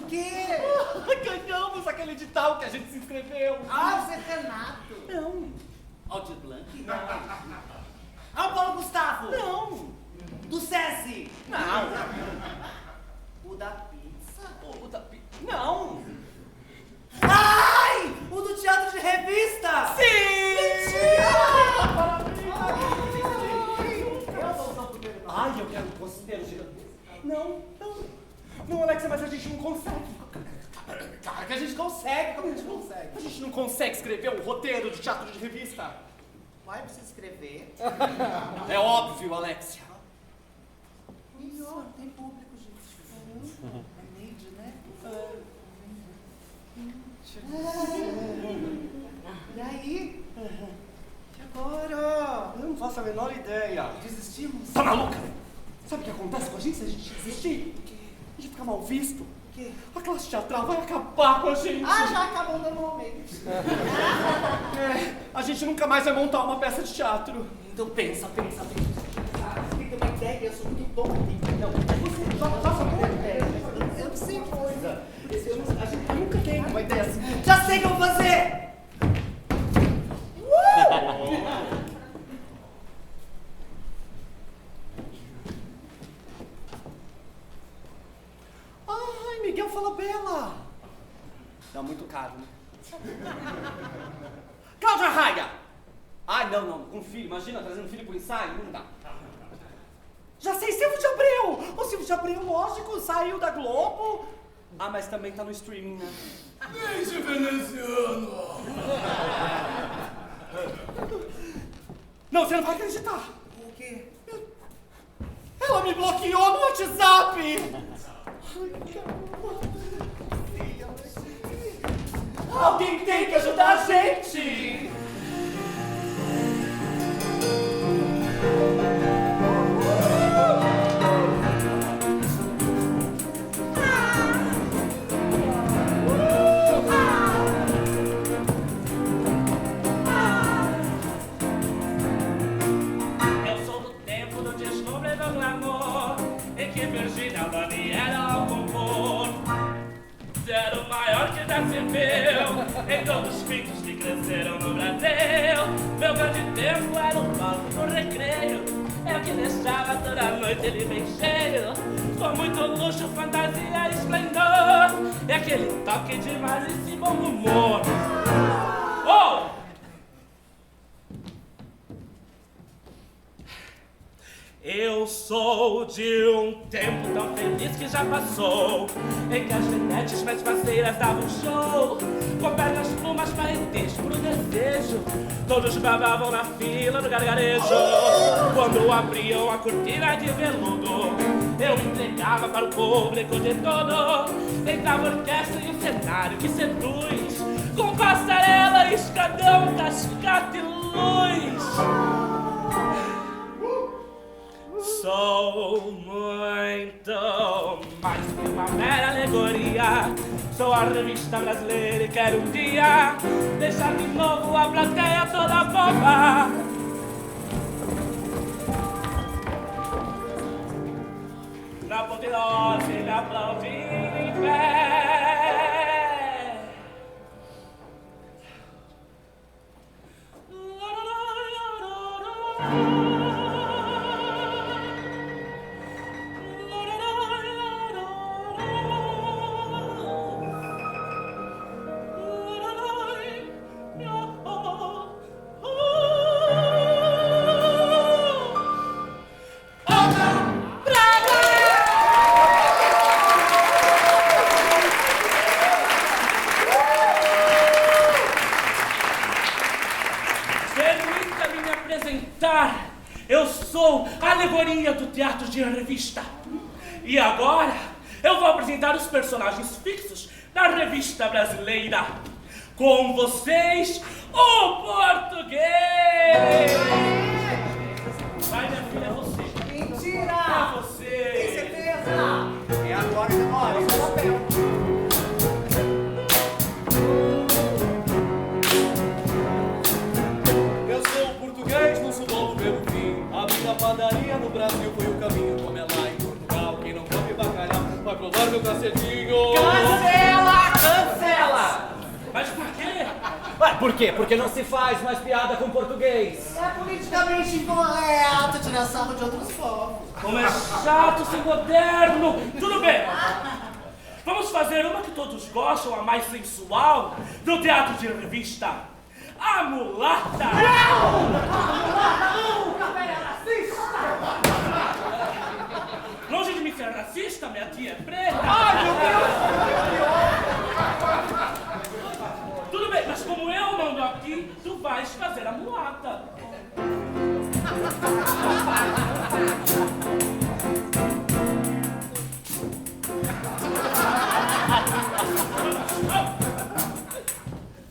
quê? Ganhamos aquele edital que a gente se inscreveu. Ah, o Zé Renato. Não. Aldir Blanc? Não. Ah, o Paulo Gustavo? Não. Do SESI? Não. O da pizza? O da Não. Ai! O do teatro de revista? Sim! Mentira! Ai, eu quero um costeiro gigantesco. Não. Não, Alexia, mas a gente não consegue. Claro que a gente consegue. Como a gente consegue? A gente não consegue escrever um roteiro de teatro de revista. Vai precisar escrever. É óbvio, Alexia. Melhor, tem público, gente. É mídia, né? E aí? E agora? Eu não faço a menor ideia. Desistimos? Tá maluca? Sabe o que acontece com a gente se a gente desistir? A gente fica mal visto. O quê? A classe teatral vai acabar com a gente. Ah, já acabou normalmente. A gente nunca mais vai montar uma peça de teatro. Então pensa. Você tem uma ideia, eu sou muito bom. Não, você Já falou uma ideia. eu não sei coisa. A gente nunca tem uma ideia assim. Já sei o que eu vou fazer! Ai, Miguel Falabella. Dá muito caro, né? Cláudia Raia. Ai, não. Com filho. Imagina, trazendo filho pro ensaio. Não dá. Já sei, Silvio de Abreu. O Silvio de Abreu, lógico, saiu da Globo. Ah, mas também tá no streaming, né? Desde veneziano. Não, você não vai acreditar. O quê? Ela me bloqueou no WhatsApp. Alguém tem que ajudar a gente. Eu sou do tempo do deslumbre do glamour, em que Virgínia Dani era ao compor. Era o maior que já se viu em todos os pintos que cresceram no Brasil. Meu grande tempo era o palco do recreio, eu que deixava toda a noite ele bem cheio, com muito luxo, fantasia e esplendor, e aquele toque de malícia e bom humor. Oh! Eu sou de um tempo tão feliz que já passou, em que as vedetes mais faceiras davam show, com pernas, plumas, paetês pro desejo, todos babavam na fila do gargarejo. Quando abriam a cortina de veludo, eu me entregava para o público de todo. Entrava a orquestra e o cenário que seduz, com passarela, escadão, cascata e luz. Sou muito mais que uma mera alegoria. Sou a revista brasileira e quero um dia deixar de novo a plateia toda boba. Na apoteose me aplaudir em pé. Permita-me me apresentar. Eu sou a alegoria do teatro de revista. E agora eu vou apresentar os personagens fixos da revista brasileira. Com vocês, o português. Vai, minha filha, é você. Mentira! É você. Tem certeza? É agora que demora, esse é o papel. Eu sou português, não sou novo pelo fim. Abrir a padaria no Brasil foi o caminho. Como é lá em Portugal, quem não come bacalhau Vai provar meu cacetinho. Cancela! Cancela! Mas por quê? Ué, por quê? Porque não se faz mais piada com português. É politicamente incorreto tirar sarro de outros povos. Como é chato ser moderno! Tudo bem! Vamos fazer uma que todos gostam, a mais sensual, do teatro de revista. A mulata! Longe de mim ser racista, minha tia é preta! Ai, meu Deus! Tudo bem, mas como eu mando aqui, tu vais fazer a mulata.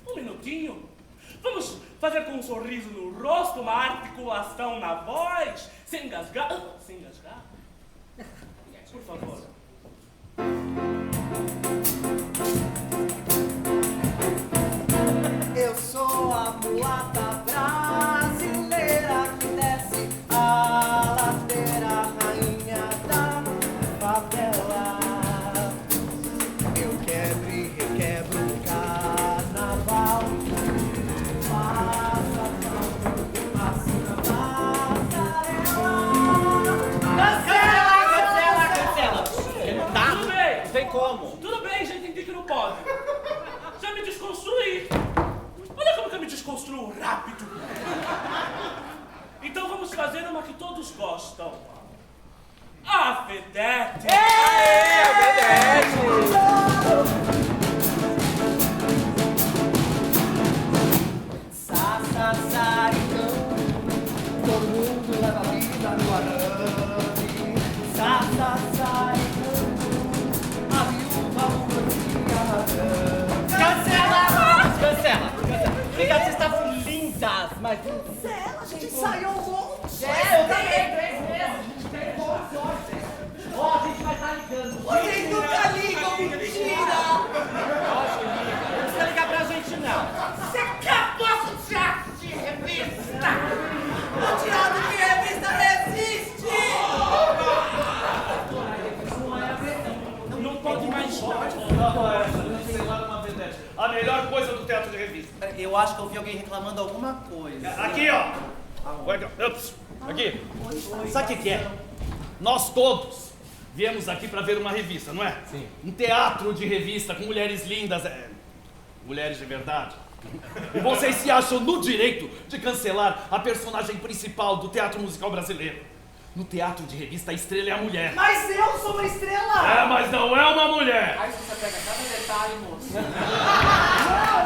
Um minutinho. Vamos fazer com um sorriso no rosto, uma articulação na voz, sem engasgar. Sem engasgar? Por favor. Eu sou a mulata brasileira que desce a ladeira, rainha da favela. Eu quebro e requebro o carnaval. Passa assim na passarela. Cancela! Porque não dá. Tudo bem. Não tem como. Tudo bem, já entendi que não pode. Já me desconstruí. Olha como que eu me desconstruo rápido. Então vamos fazer uma que todos gostam. A vedete. Sassaricão, todo mundo leva a vida no arame. Sassaricão, a viúva urania arame. Cancela! Cancela! Obrigado, vocês estavam lindas, mas... Cancela, a gente ensaiou um monte. Eu também, 3 meses, a gente tem boa sorte. Ó, a gente vai estar ligando. Vocês nunca ligam, mentira! Não precisa ligar pra gente, não. Você acabou com o teatro de revista! O teatro de revista resiste! Não pode mais. A melhor coisa do teatro de revista. Eu acho que eu vi alguém reclamando alguma coisa. Aqui, ó. Ups, aqui. Sabe o que é? Nós todos viemos aqui pra ver uma revista, não é? Sim. Um teatro de revista com mulheres lindas, mulheres de verdade. E vocês se acham no direito de cancelar a personagem principal do teatro musical brasileiro. No teatro de revista, a estrela é a mulher. Mas eu sou uma estrela! Mas não é uma mulher. Aí você pega cada detalhe, moço.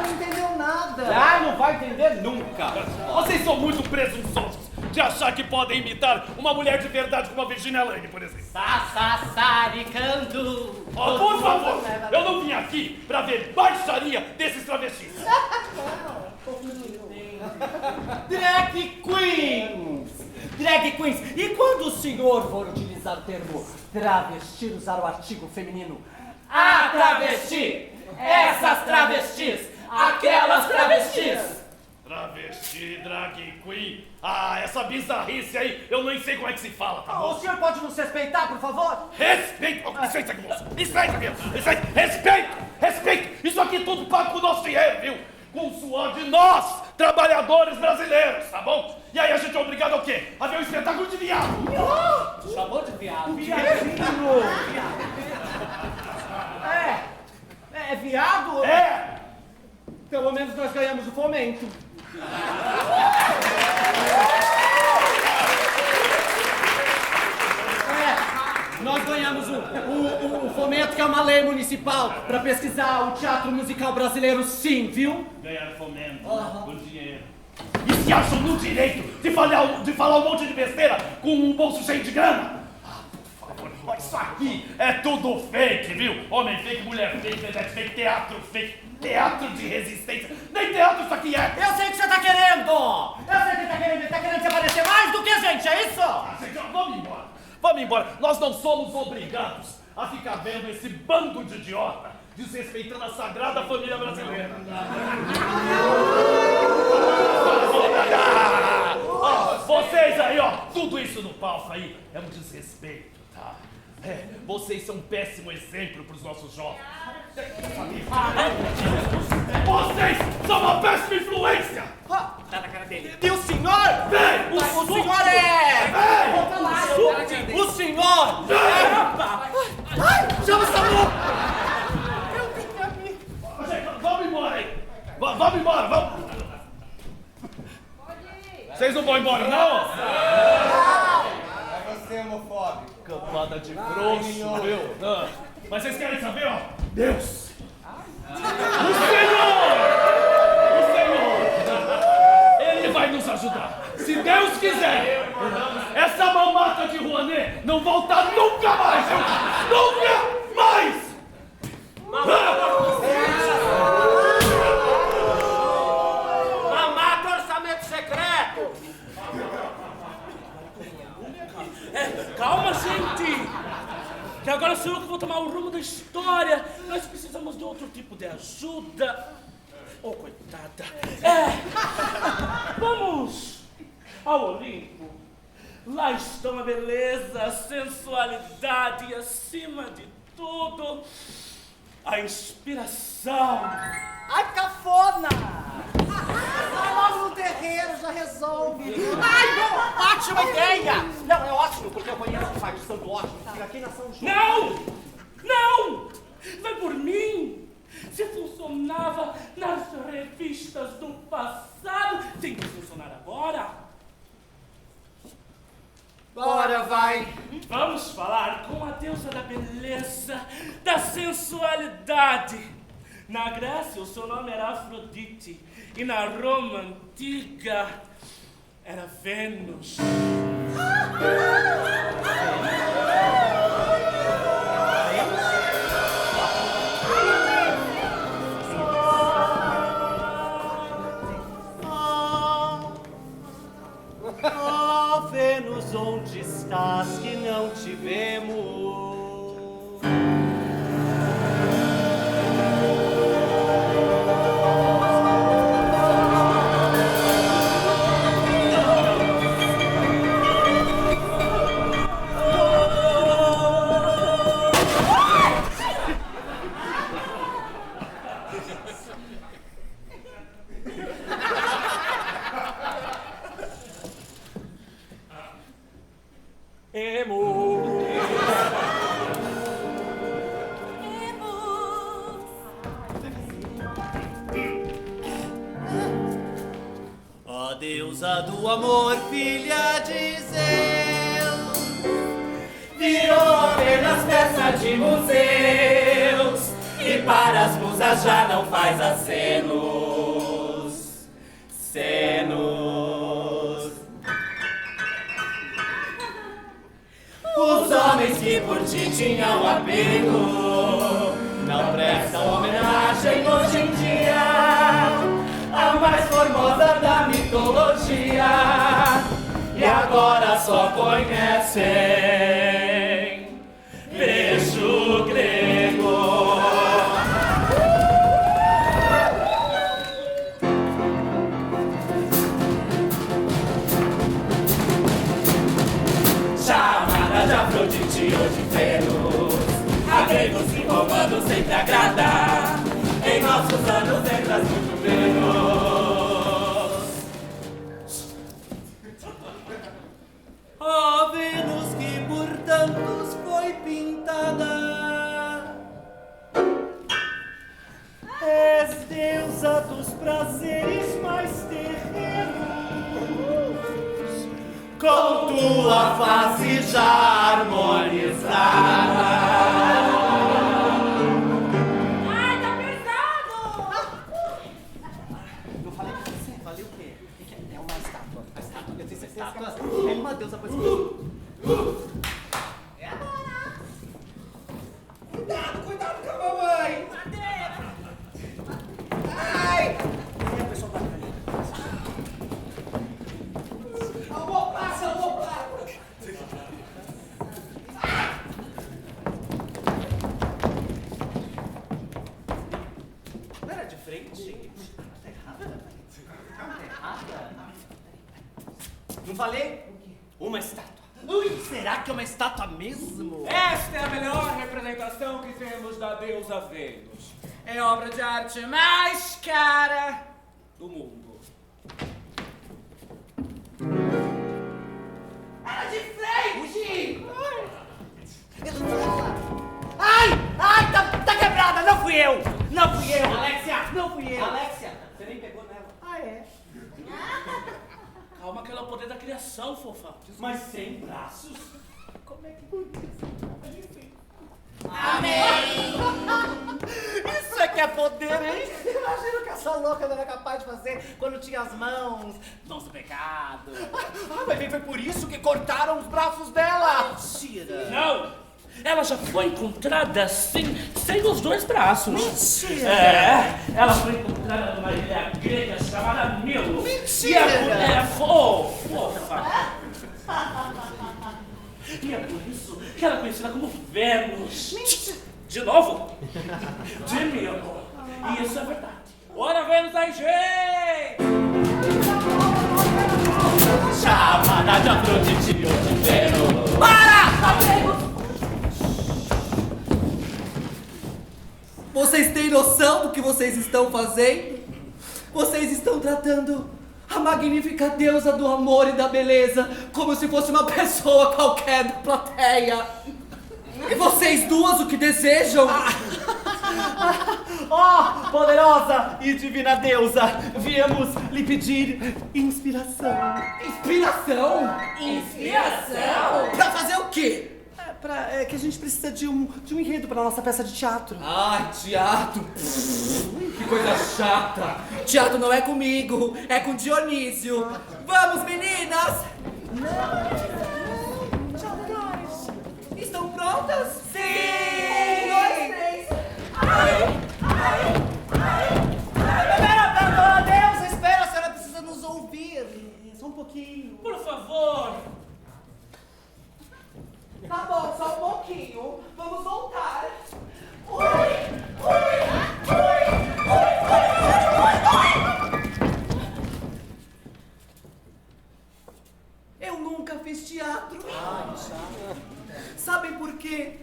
Não entendeu nada. Ah, não vai entender nunca. Vocês são muito presunçosos de achar que podem imitar uma mulher de verdade como a Virginia Lange, por exemplo. Sassaricando. Ó, por favor, eu não vim aqui pra ver baixaria desses travestis. Drag Queens! Drag Queens! E quando o senhor for utilizar o termo travestir, usar o artigo feminino a travesti, essas travestis, aquelas travestis. Travesti, drag queen. Essa bizarrice aí, eu nem sei como é que se fala, tá O bom? senhor pode nos respeitar, por favor? Respeito! Licença aqui, moço! Licença aqui! Licença! Respeito! Respeito! Isso aqui tudo pago com o nosso dinheiro, viu? Com o suor de nós, trabalhadores brasileiros, tá bom? E aí a gente é obrigado ao quê? A ver um espetáculo de viado! Chamou de viado. É viado? É! Pelo menos nós ganhamos o fomento. Nós ganhamos o fomento, que é uma lei municipal, para pesquisar o teatro musical brasileiro, sim, viu? Ganhar fomento por dinheiro. E se acham no direito de falar um monte de besteira com um bolso cheio de grana? Por favor, isso aqui é tudo fake, viu? Homem fake, mulher fake, vedete fake, teatro fake, teatro de resistência. Nem teatro isso aqui é! Eu sei o que você tá querendo! Eu sei o que ele tá querendo se aparecer mais do que a gente, é isso? Vamos embora! Vamos embora! Nós não somos obrigados a ficar vendo esse bando de idiota desrespeitando a sagrada família brasileira. Vocês aí, ó, tudo isso no palco aí é um desrespeito, tá? Vocês são um péssimo exemplo para os nossos jovens. Vocês são uma péssima influência! Tá na cara dele. E o senhor? Vem! O senhor é... O senhor... Ai, chama essa louca! Vamos embora aí! Vamos embora, vamos! Vocês não vão embora, não? É você, homofóbico. Campada de frouxo, viu? Mas vocês querem saber, ó? Deus! O Senhor! Ele vai nos ajudar! Se Deus quiser! Essa mamata de Rouanet não volta nunca mais! Nunca mais! Mamata orçamento secreto! Calma, gente! Que agora sou eu que vou tomar o rumo da história. Nós precisamos de outro tipo de ajuda. Oh, coitada. Vamos ao Olimpo. Lá estão a beleza, a sensualidade e, acima de tudo, a inspiração. Ai, cafona! Vai logo no terreiro, já resolve. Ai, bom, ótima ideia! Não, é ótimo, porque eu conheço o pai de Santo Ótimo, fica aqui na São João. Não! Não! Vai por mim! Se funcionava nas revistas do passado, tem que funcionar agora. Bora, vai! Vamos falar com a deusa da beleza, da sensualidade. Na Grécia, o seu nome era Afrodite. E na Roma antiga, era Vênus. Oh, Vênus, onde estás que não te vemos? Ó deusa do amor, filha de Zeus, virou apenas peça de museus, e para as musas já não faz acenos. Os homens que por ti tinham apego não prestam homenagem hoje em dia, a mais formosa da mitologia, e agora só conhecem beijo grego. Chamada de Afrodite ou de Vênus, a gregos e romanos sempre agrada, em nossos anos entras muito menos. Ó Vênus que por tantos foi pintada, és deusa dos prazeres mais terrenos, com tua face já harmonizada. Ai, tá pesado! Eu falei pra você, falei o quê? É uma estátua. A estátua, eu tenho certeza que é uma deusa pra É agora! Cuidado, cuidado com a mamãe. Ai! E a pessoa bate ali. Passa, Não era de frente? Tá errada? Tá errada? Não falei? Uma estátua. Ui, Será que é uma estátua mesmo? Esta é a melhor representação que temos da deusa Vênus. É obra de arte mais cara do mundo. Era de frente! Ai, tá quebrada, não fui eu! Não fui eu! Alexia! Não fui eu! Alexia, você nem pegou nela. Ah, é? Calma que ela é o poder da criação, fofa. Mas sem braços? Como é que foi isso? Isso é que é poder, hein? Imagina o que essa louca não era capaz de fazer quando tinha as mãos do pecado. Ah, mas foi por isso que cortaram os braços dela. Mentira. Não! Ela já foi encontrada sem os dois braços. Mentira. É, ela foi encontrada numa ilha grega chamada Milo. Mentira. E a mulher é fofa. E é por isso que ela é conhecida como Vênus. Mentira. De novo? De Milo. E isso é verdade. Ora, Vênus aí, gente! Chamada de Afrodite ou de Vênus. Vocês têm noção do que vocês estão fazendo? Vocês estão tratando a magnífica deusa do amor e da beleza como se fosse uma pessoa qualquer da plateia. E vocês duas o que desejam? Ó, poderosa e divina deusa, viemos lhe pedir inspiração. Inspiração? Inspiração? Pra fazer o quê? É que a gente precisa de um enredo para nossa peça de teatro. Ai, teatro. Que coisa chata. Teatro não é comigo, é com Dionísio. Vamos, meninas! Estão prontas? Sim! 1, 2, 3. Pera, Deus, espera, a senhora precisa nos ouvir. Só um pouquinho. Por favor. Tá bom, só um pouquinho. Vamos voltar. Eu nunca fiz teatro. Sabem por quê?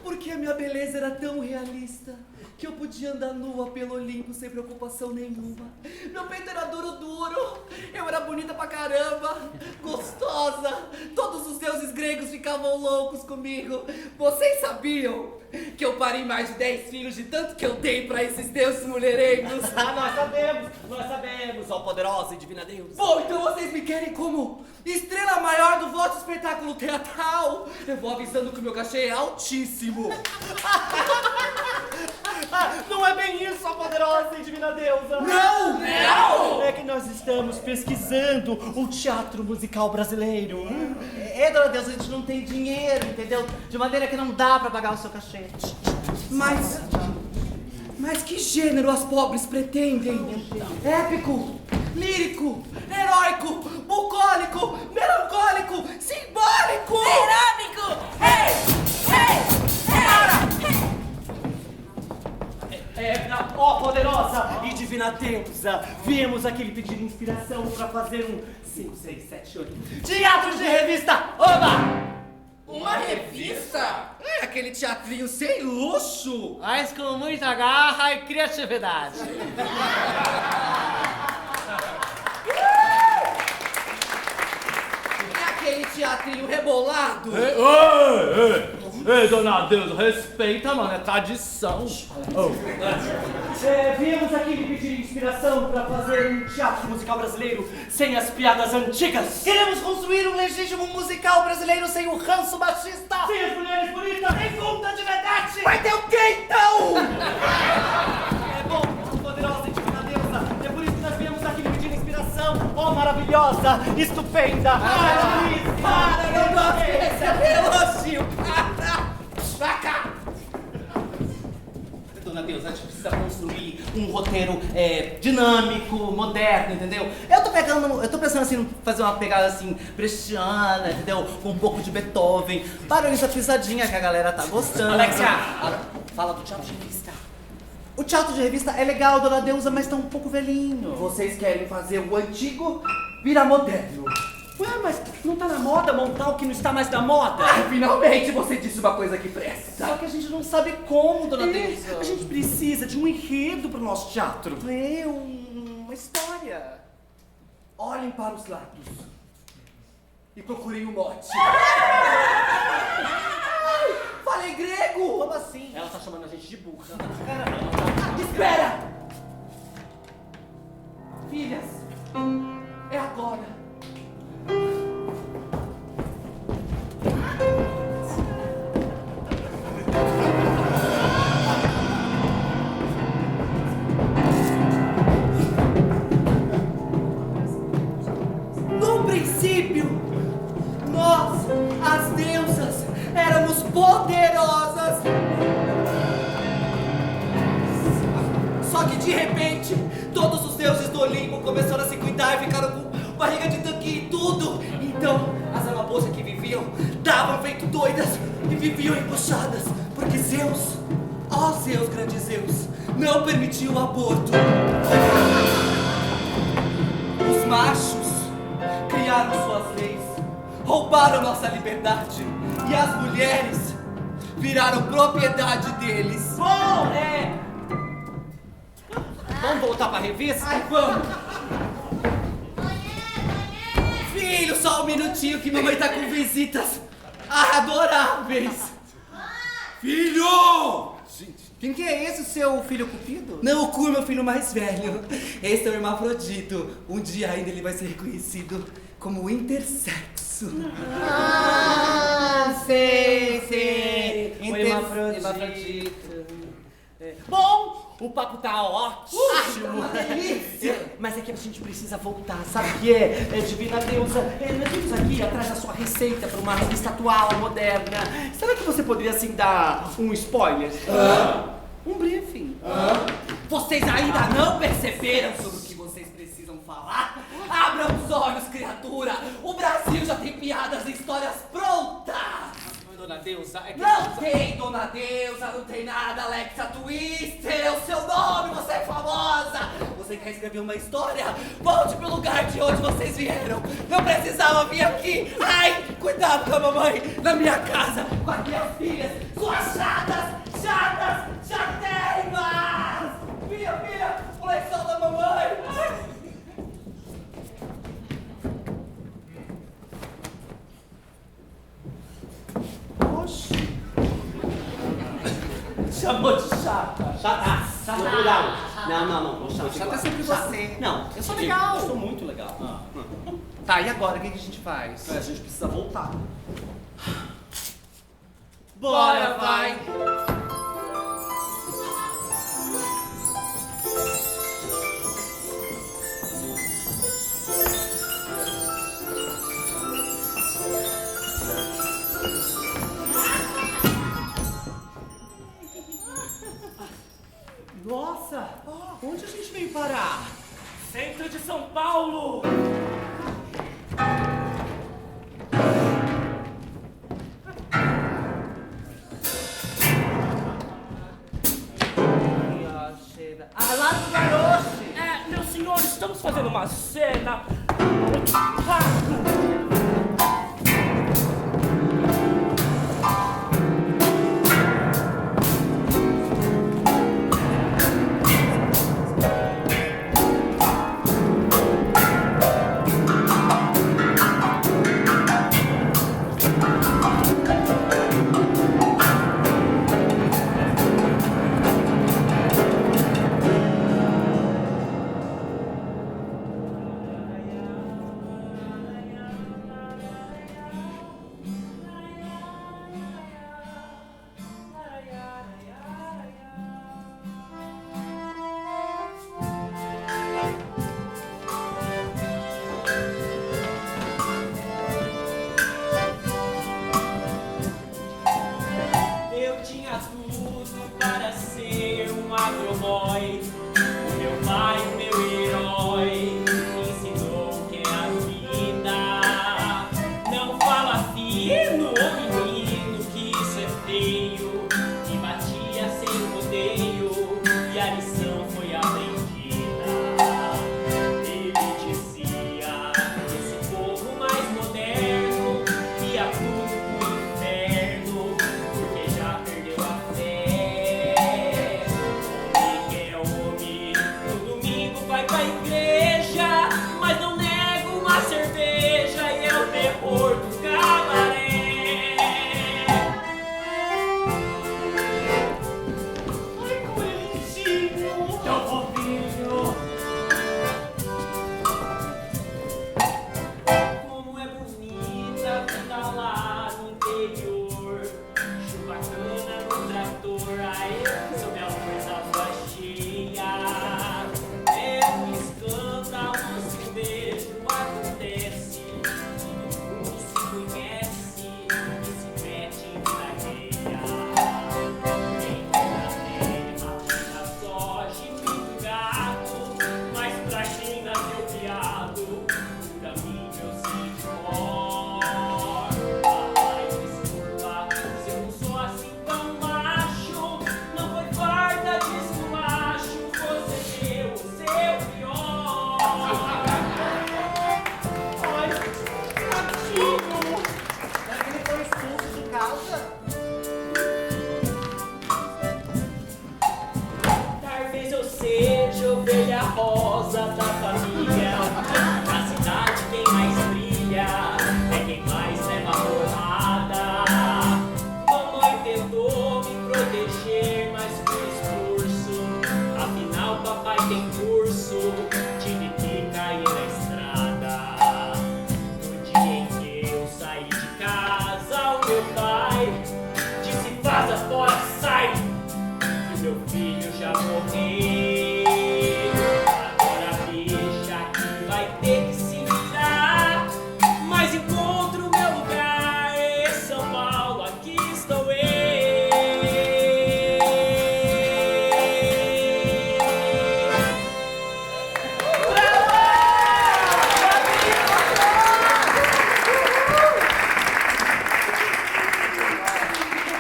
Porque a minha beleza era tão realista que eu podia andar nua pelo Olimpo sem preocupação nenhuma. Meu peito era duro, eu era bonita pra caramba, gostosa. Todos os deuses gregos ficavam loucos comigo. Vocês sabiam que eu parei mais de 10 filhos de tanto que eu dei pra esses deuses mulherengos? Nós sabemos, ó poderosa e divina deusa. Bom, então vocês me querem como estrela maior do vosso espetáculo teatral? Eu vou avisando que o meu cachê é altíssimo. Não é bem isso, ó poderosa e divina deusa. Não! É que nós estamos pesquisando o teatro musical brasileiro. Dona Deus, a gente não tem dinheiro, entendeu? De maneira que não dá pra pagar o seu cachê. Mas que gênero as pobres pretendem? Épico, lírico, heróico, bucólico, melancólico, simbólico! Cerâmico! Ó poderosa e divina deusa, viemos aqui lhe pedir inspiração pra fazer um 5, 6, 7, 8 teatro de revista, oba! Uma revista? É aquele teatrinho sem luxo! Mas com muita garra e criatividade. É aquele teatrinho rebolado! Ei, dona deusa, respeita, mano, é tradição. Viemos aqui lhe pedir inspiração pra fazer um teatro musical brasileiro sem as piadas antigas. Queremos construir um legítimo musical brasileiro sem o ranço machista. Sem as mulheres bonitas. Pergunta de verdade. Vai ter o quê então? É bom, poderosa e divina deusa, é por isso que nós viemos aqui lhe pedir inspiração. Ó, maravilhosa, estupenda, Para, eu não gosto de receber elogio! Pra cá! Dona Deus, a gente precisa construir um roteiro dinâmico, moderno, entendeu? Eu tô pensando assim, fazer uma pegada assim, brechtiana, entendeu? Com um pouco de Beethoven. Para essa pisadinha que a galera tá gostando. Alexia, fala do teatro de revista. O teatro de revista é legal, Dona Deusa, mas tá um pouco velhinho. Vocês querem fazer o antigo virar moderno. Ué, mas não tá na moda montar o que não está mais na moda? Finalmente você disse uma coisa que presta. Só que a gente não sabe como, dona É, Deusa. A gente precisa de um enredo pro nosso teatro. Uma história. Olhem para os lados e procurem o mote. Falei grego! Como assim? Ela tá chamando a gente de burra. Espera! Filhas, é agora. No princípio, nós, as deusas, éramos poderosas. Só que de repente, todos os deuses do Olimpo começaram a se cuidar e ficaram com barriga de tanque e tudo. Então, as amapolas que viviam davam feito doidas e viviam empuxadas, porque Zeus, ó Zeus, grande Zeus, não permitiu o aborto. Os machos criaram suas leis, roubaram nossa liberdade e as mulheres viraram propriedade deles. Bom, vamos voltar pra revista? Ai, vamos! Filho, só um minutinho que mamãe tá com visitas adoráveis. Filho! Quem que é esse, o seu filho cupido? Não, o Kur, meu filho mais velho. Esse é o hermafrodito. Um dia ainda ele vai ser reconhecido como intersexo. Sei. O hermafrodito. Bom, o papo tá ótimo. Uma delícia. Mas é que a gente precisa voltar, sabe o que é? Divina Deusa, nós estamos aqui atrás da sua receita para uma revista atual, moderna. Será que você poderia, assim, dar um spoiler? Um briefing. Vocês ainda não perceberam sobre o que vocês precisam falar? Abram os olhos, criatura. O Brasil já tem piadas e histórias prontas. Dona Deusa, é que... Não tem Dona Deusa, não tem nada, Alexa Twister, é o seu nome, você é famosa! Você quer escrever uma história? Volte pro lugar de onde vocês vieram! Não precisava vir aqui! Ai, cuidado com a mamãe na minha casa, com as minhas filhas, suas chateimas! Filha, o lençol da mamãe! Chamou de chata. Chata. No plural. Não chama de Chata é igual. sempre você. Não, Eu sou legal. Eu sou muito legal. Tá, e agora, o que a gente faz? A gente precisa voltar. Bora, vai! Nossa, onde a gente veio parar? Centro de São Paulo! Lá no Garoche! Meus senhores, estamos fazendo uma cena. Eu tinha tudo para ser um agroboy. O meu pai, meu herói, me ensinou que é a vida. Não fala fino, ô menino, que isso é feio. Me batia sem rodeio e a lição foi aprendida. Ele dizia: esse povo mais casa. Talvez eu seja ovelha rosa da família. Na cidade quem mais brilha é quem mais leva porrada. Mamãe tentou me proteger, mas fui expulso. Afinal papai tem curso, tive que cair na estrada. No dia em que eu saí de casa, o meu pai disse: vaza fora, sai! Que meu filho já morreu. Agora deixa que vai ter que se virar. Mas encontro meu lugar em São Paulo, aqui estou eu.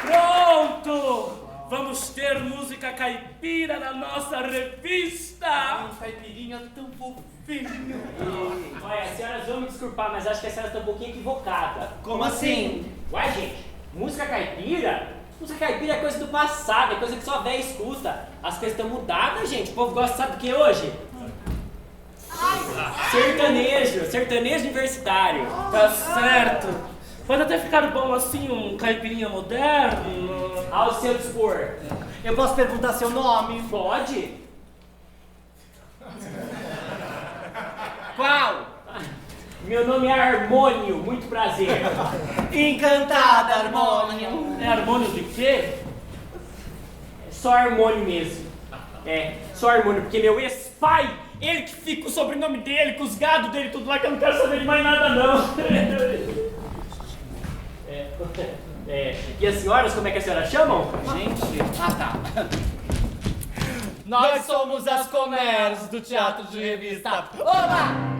Pronto! Vamos ter música caipira na nossa revista! Caipirinha tão fofinho. Olha, as senhoras vão me desculpar, mas acho que a senhora está um pouquinho equivocada. Como assim? Uai, gente, música caipira? Música caipira é coisa do passado, é coisa que só velho escuta. As coisas estão mudadas, gente. O povo gosta, sabe do que hoje? Sertanejo, sertanejo universitário. Tá certo! Pode até ficar bom assim, um caipirinha moderno. Ao seu dispor. Eu posso perguntar seu nome? Pode? Qual? Meu nome é Harmônio, muito prazer. Encantada, Harmônio. É harmônio de quê? É só Harmônio mesmo. É, só Harmônio, porque meu ex-pai, ele que fica com o sobrenome dele, com os gados dele, tudo lá, que eu não quero saber de mais nada, não. E as senhoras, como é que as senhoras chamam? Gente, tá. Nós somos as Comers do Teatro de Revista. Oba!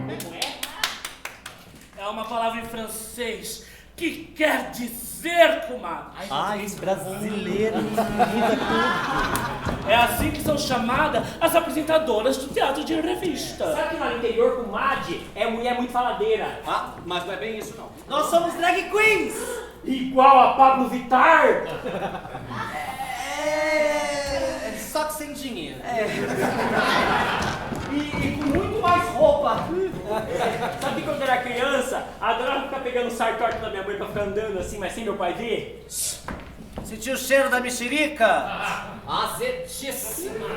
É uma palavra em francês que quer dizer, comadre. Ai, brasileiro, É assim que são chamadas as apresentadoras do teatro de revista. Sabe que lá no interior, comadre, é mulher muito faladeira. Ah, mas não é bem isso não. Nós somos drag queens. Igual a Pablo Vittar. Só que sem dinheiro. E com muito mais roupa. Sabe que quando eu era criança, adorava ficar pegando o saio torto da minha mãe pra ficar andando assim, mas sem meu pai ver? Sentiu o cheiro da mexerica? Azedíssima.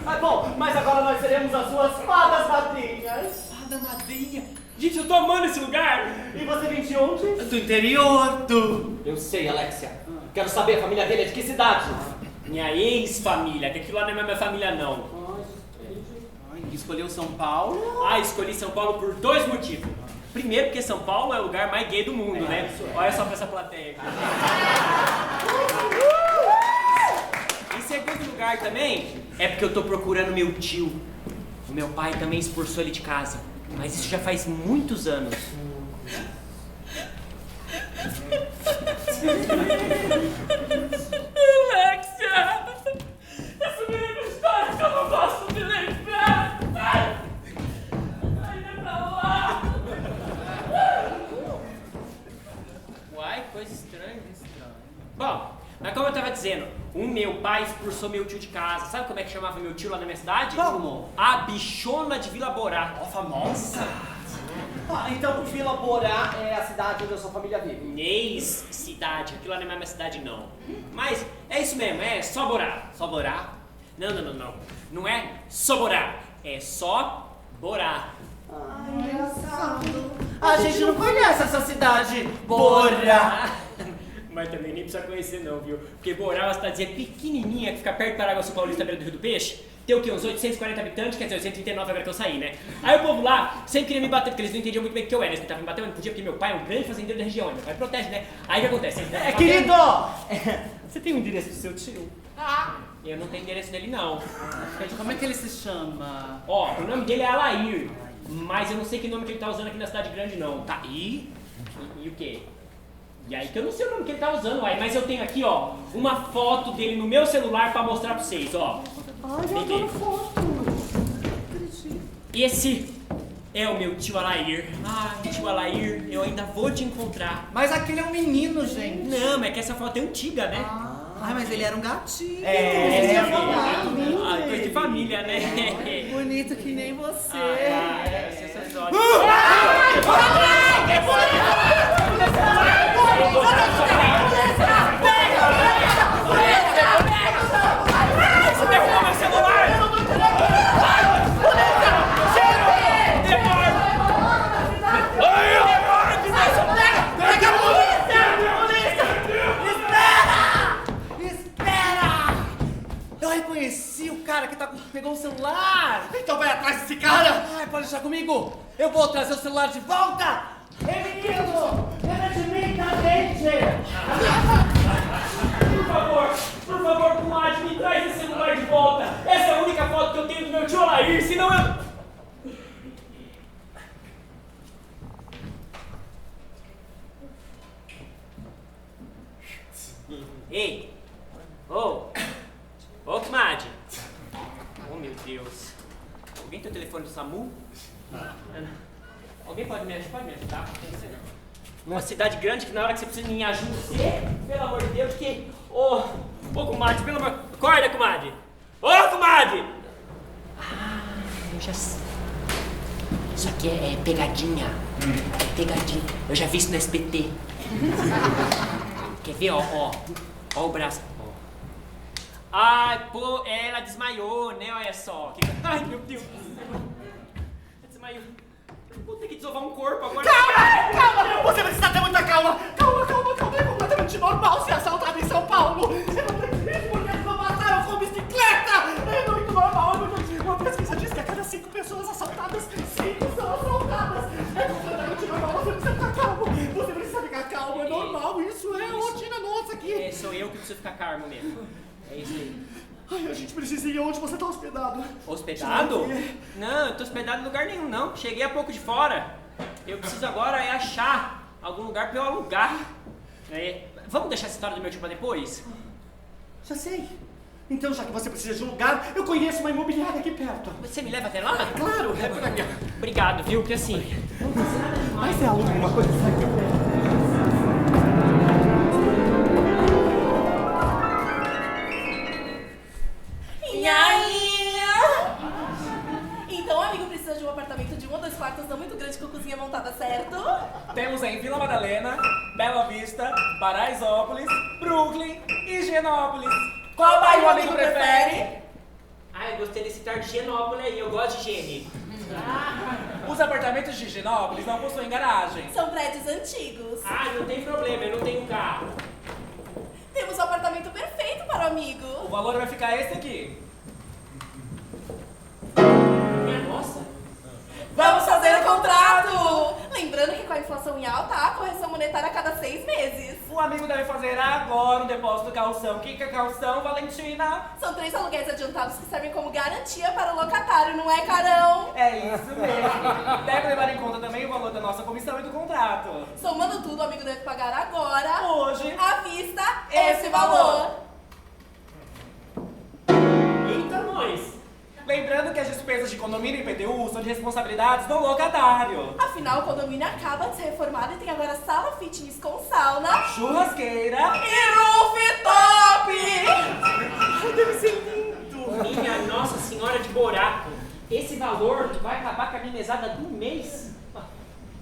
Ah, bom, mas agora nós seremos as suas fadas madrinhas. Fada madrinha. Gente, eu tô amando esse lugar. E você vem de onde? Do interior, Eu sei, Alexia. Quero saber, a família dele é de que cidade? Minha ex-família, que aquilo lá não é minha família, não. Escolheu São Paulo? Ah, escolhi São Paulo por 2 motivos. Primeiro, porque São Paulo é o lugar mais gay do mundo, né? Olha só pra essa plateia aqui. Em segundo lugar também, é porque eu tô procurando meu tio. O meu pai também expulsou ele de casa. Mas isso já faz muitos anos. Alexia! Essa me lembra história que eu não gosto de lembrar! Ai, vai pra lá! Uai, coisa estranha. Bom, mas como eu tava dizendo, o meu pai expulsou meu tio de casa. Sabe como é que chamava meu tio lá na minha cidade? Como? A Bichona de Vila Borá. Ó, famosa. Ah, então Vila Borá é a cidade onde a sua família vive. Ex-cidade, aquilo lá não é minha cidade não. Mas é isso mesmo, é só Borá. Só Borá? Não. Não é só Borá, é só Borá. A gente não conhece essa cidade. Bora! Mas também nem precisa conhecer não, viu? Porque Borá é uma cidadezinha pequenininha que fica perto do Paraguaçu Paulista, beira do Rio do Peixe. Tem o quê? Uns 840 habitantes, quer dizer, 839 agora que eu saí, né? Aí o povo lá sempre queria me bater, porque eles não entendiam muito bem o que eu era. Eles tentavam me bater, mas não podia, porque meu pai é um grande fazendeiro da região. Meu pai protege, né? Aí o que acontece? Querido! Você tem o endereço do seu tio? Eu não tenho endereço dele, não. Como é que ele se chama? Ó, o nome dele é Alair, mas eu não sei que nome que ele tá usando aqui na cidade grande, não. Tá? E o quê? E aí que eu não sei o nome que ele tá usando, uai, mas eu tenho aqui, ó, uma foto dele no meu celular pra mostrar pra vocês, ó. Ai, eu adoro foto. Esse É o meu tio Alair. Ai, tio Alair, eu ainda vou te encontrar. Mas aquele é um menino, gente. Não, é que essa foto é antiga, né? Ai, mas ele era um gatinho. Coisa de família, né? Bonito que nem você. Essas horas. Você derrubou meu celular! Espera! Eu reconheci o cara que pegou o celular. Então vai atrás desse cara. Ai, pode deixar comigo. Eu vou trazer o celular de volta. Ei, menino! Lembra de mim, tá, gente? Por favor, comadre, me traz esse celular de volta. Essa é a única foto que eu tenho do meu tio Alair, senão eu... Ei! Ô, comadre! Oh, meu Deus! Alguém tem o telefone do SAMU? Alguém pode me ajudar? Uma cidade grande que na hora que você precisa de minha ajuda, pelo amor de Deus, que... Ô, comadre, pelo amor... Acorda, comadre! Ô, comadre! Eu já sei. Isso aqui é pegadinha. É pegadinha. Eu já vi isso no SBT. Quer ver, ó o braço. Ai, pô, ela desmaiou, né? Olha só. Ai, meu Deus. Desmaiou. Vou ter que desovar um corpo agora. Calma! Você precisa ter muita calma. Calma. É completamente normal ser assaltado em São Paulo. Eu não acredito porque eles não mataram com bicicleta. É muito normal. Uma pesquisa diz que a cada 5 pessoas assaltadas, 5 são assaltadas. É completamente normal. Você precisa ficar calmo. Você precisa ficar calmo. É normal. Isso é a rotina nossa aqui. Sou eu que preciso ficar calmo mesmo. É isso aí. Ai, a gente precisa ir onde você tá hospedado. Hospedado? Não, eu tô hospedado em lugar nenhum, não. Cheguei há pouco de fora. Eu preciso agora achar algum lugar pra eu alugar. Vamos deixar essa história do meu tio pra depois? Já sei. Então, já que você precisa de um lugar, eu conheço uma imobiliária aqui perto. Você me leva até lá? Claro, é por aqui. Obrigado, viu? Porque assim... Mas você aluga uma coisa assim. E aí? Então, amigo, precisa de um apartamento de 1 ou 2 quartos não muito grande com cozinha montada, certo? Temos em Vila Madalena, Bela Vista, Paraisópolis, Brooklyn e Higienópolis. Qual bairro o amigo prefere? Eu gostei desse tal de Genópolis aí, eu gosto de higiene. Os apartamentos de Higienópolis não possuem garagem. São prédios antigos. Não tem problema, eu não tenho carro. Temos o apartamento perfeito para o amigo. O valor vai ficar esse aqui. Minha nossa. Vamos fazer o contrato! Lembrando que com a inflação em alta, há correção monetária a cada 6 meses. O amigo deve fazer agora o depósito calção. O que é calção, Valentina? São 3 aluguéis adiantados que servem como garantia para o locatário, não é, Carão? É isso mesmo. Deve levar em conta também o valor da nossa comissão e do contrato. Somando tudo, o amigo deve pagar agora, Hoje, à vista, esse valor. Eita, nós. lembrando que as despesas de condomínio e IPTU são de responsabilidades do locatário. Afinal, o condomínio acaba de ser reformado e tem agora sala fitness com sauna Churrasqueira e rooftop! Deve ser lindo! Minha Nossa Senhora de Buraco, esse valor vai acabar com a minha mesada do mês?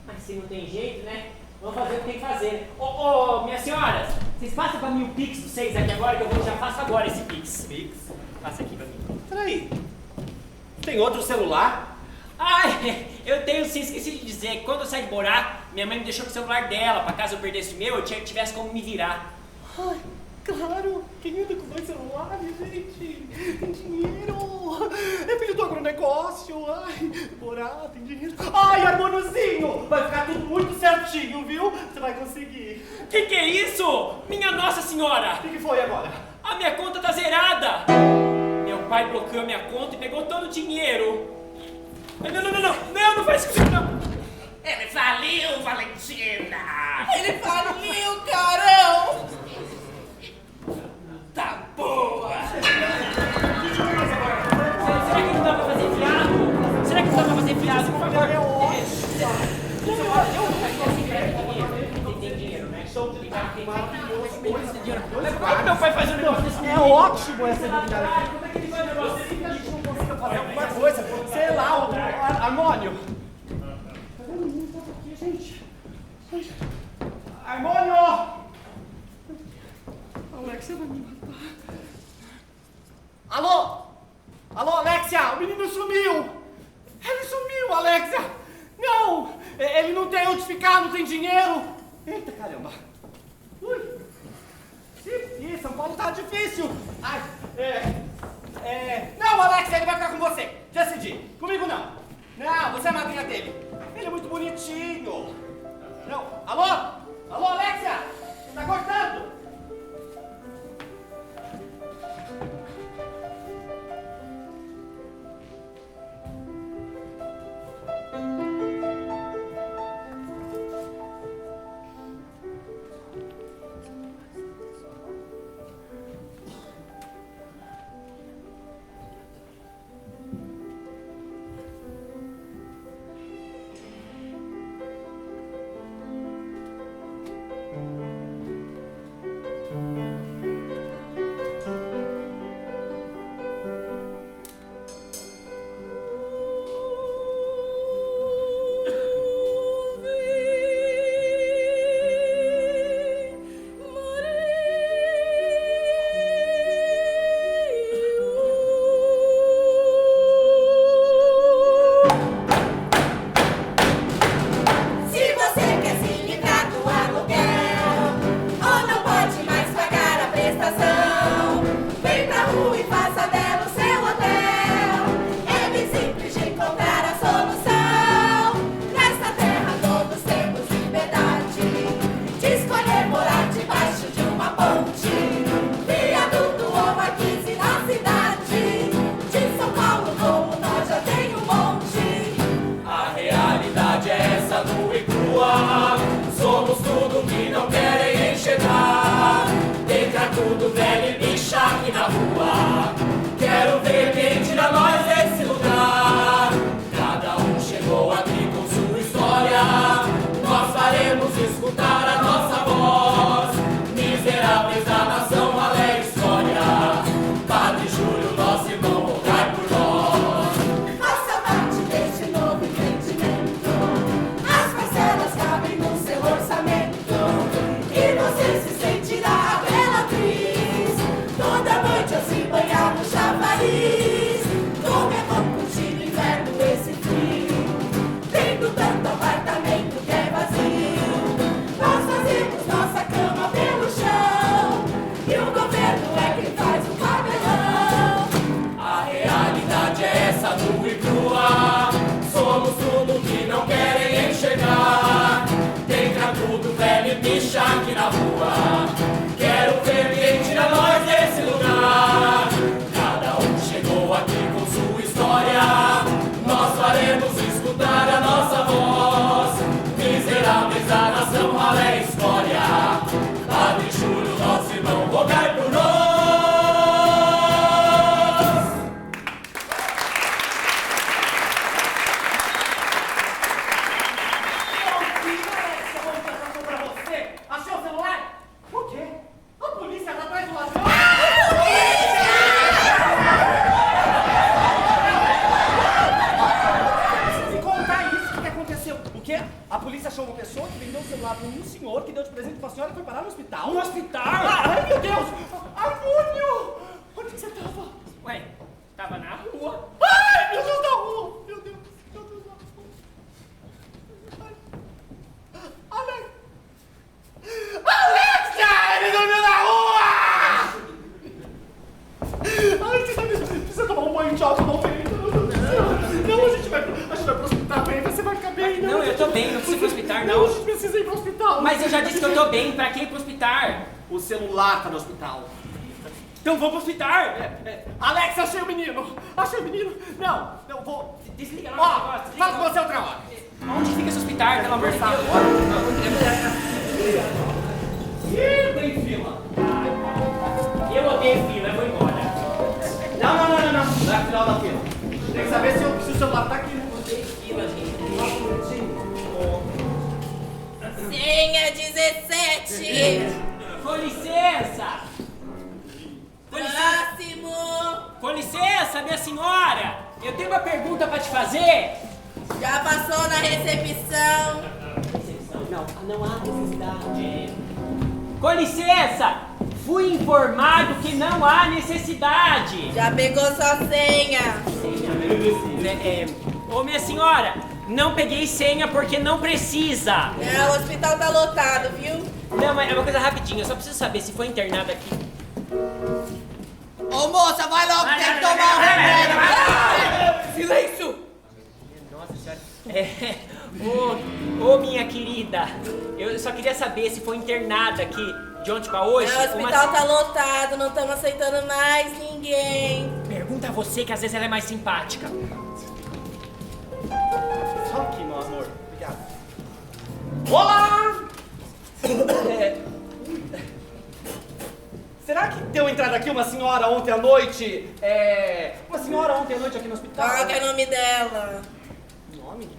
Mas se não tem jeito, né? Vamos fazer o que tem que fazer. Minhas senhoras, vocês passam pra mim o Pix dos 6 aqui agora, que eu já faço agora esse Pix. Passa aqui pra mim. Peraí. Tem outro celular? Ai, eu tenho sim, esqueci de dizer que quando eu saí de Borá, minha mãe me deixou com o celular dela, pra caso eu perdesse o meu, eu tivesse como me virar. Ai, claro! Quem anda com 2 celulares, gente? Tem dinheiro! É filho do agronegócio! Ai, Borá, tem dinheiro! Ai, harmoniozinho! Vai ficar tudo muito certinho, viu? Você vai conseguir! Que é isso? Minha Nossa Senhora! O que foi agora? A minha conta tá zerada! Meu pai bloqueou minha conta e pegou todo o dinheiro. Não faz isso não! Ele faliu, Valentina! Ele faliu, Carão! Tá boa! Será que não dá pra fazer fiado? Será que não dá pra fazer fiado? Por favor, maravilhoso. Mas como é que meu pai faz um negócio desse? É ótimo essa imobiliária. Como é que ele faz um negócio desse? A gente não consiga fazer alguma coisa, sei lá, o Harmônio. Cadê o menino? Tá aqui, gente. Harmônio! Alexia vai me matar. Alô? Alô, Alexia? O menino sumiu! Ele sumiu, Alexia! Não! Ele não tem onde ficar, não tem dinheiro! Eita, caramba! Ui! Ih, São Paulo tá difícil! Ai, Não, Alexia, ele vai ficar com você! Decidi! Comigo não! Não, você é a madrinha dele! Ele é muito bonitinho! Não! Alô? Alô, Alexia? Tá cortando? tudo velho e bicha aqui na rua. Quero ver quem tira nós desse lugar. Cada um chegou aqui com sua história. Nós faremos escutar a nossa voz. Miseráveis da nação, alegre história. Padre Júlio, nosso irmão, rogai por nós. Faça parte deste novo empreendimento. As parcelas cabem no seu orçamento. E você se sentirá a bela atriz. Toda noite ao se banhar no chafariz. Como é bom curtir no inverno esse frio. Tendo tanto apartamento que é vazio. Nós fazemos nossa cama pelo chão. E o governo é quem faz o papelão. A realidade é essa, nua e crua. Somos tudo que não querem enxergar. Tem cracudo, velho e bicha aqui na rua. Quero ver quem tira nós desse lugar. Cada um chegou aqui com sua história. Nós faremos escutar a nossa voz. Miseráveis da nação, ralé escória. Padre Júlio, nosso irmão, rogai por nós. Pra você? Achei o celular? O quê? A polícia tá atrás do ladrão? Me contar isso, o que aconteceu? O quê? A polícia achou uma pessoa que vendeu o celular para um senhor que deu de presente pra senhora e foi parar no hospital? No hospital? Ai, meu Deus! Armônio! Onde que você tava? Ué, tava na rua. Ai, meu Deus da rua! Meu Deus da rua! Alex! Alexia! Ele dormiu na rua! Ai, precisa tomar um banho de álcool, não tem. Não, a gente vai pro hospital, bem, você vai ficar bem. Não, eu tô bem, não preciso ir pro hospital, Não, a não. gente precisa ir pro hospital. Mas eu já disse que eu tô bem, pra que ir pro hospital? O celular tá no hospital. Então vou pro hospital. Alex, achei o menino! Achei o menino! Não, eu vou. Desliga lá o Ó, negócio, desliga fala com lá. você outra hora. Onde fica esse hospital, pelo amor de Deus? Ih, tem fila. Eu odeio fila, eu vou embora. Não. Não é a final da fila. Tem que saber se o celular tá aqui. Fila, gente. Senha 17. senhora, eu tenho uma pergunta pra te fazer. Já passou na recepção. Não há necessidade. Com licença, fui informado que não há necessidade. Já pegou sua senha. Ô, minha senhora, não peguei senha porque não precisa. É, o hospital tá lotado, viu? Não, mas é uma coisa rapidinha, eu só preciso saber se foi internado aqui. Ô moça, vai logo, tem que tomar um remédio. Silêncio! Nossa senhora. Ô, minha querida, eu só queria saber se foi internada aqui de ontem pra hoje. É, o hospital tá lotado, não estamos aceitando mais ninguém. Pergunta a você que às vezes ela é mais simpática. Só aqui, meu amor. Obrigado. Olá! Será que deu entrada aqui uma senhora ontem à noite? Uma senhora ontem à noite aqui no hospital? Qual que é o nome dela? Nome?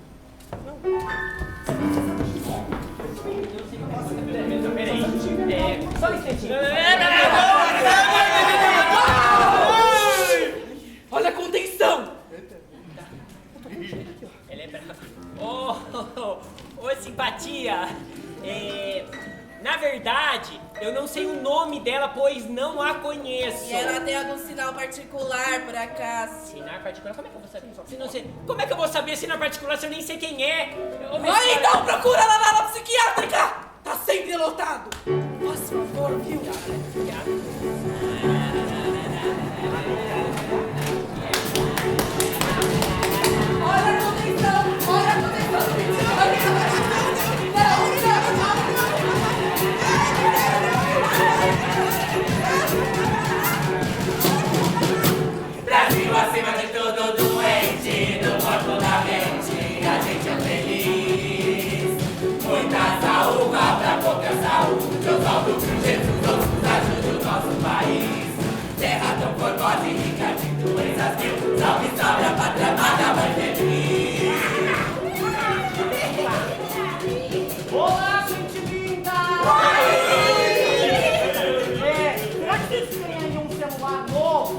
Peraí. Só um instantinho. Olha a contenção! Ela é brava. Ô, simpatia. Na verdade, eu não sei o nome dela, pois não a conheço. E ela tem algum sinal particular, por acaso? Sinal particular? Como é que eu vou saber? Se não sei, como é que eu vou saber sinal particular se eu nem sei quem é? Vai então, procura lá na ala psiquiátrica! Tá sempre lotado! Faz favor, viu? Olha a contenção! Olha a contenção! Brasil acima de tudo, doente, do corpo da mente, a gente é feliz. Muita saúde pra pouca saúde, Oswaldo Cruz, Jesus, nos ajuda o nosso país. Terra tão formosa e rica de doenças mil, salve, salve a pátria amada, mãe feliz. Olá, gente linda! Será que vocês têm aí um celular novo?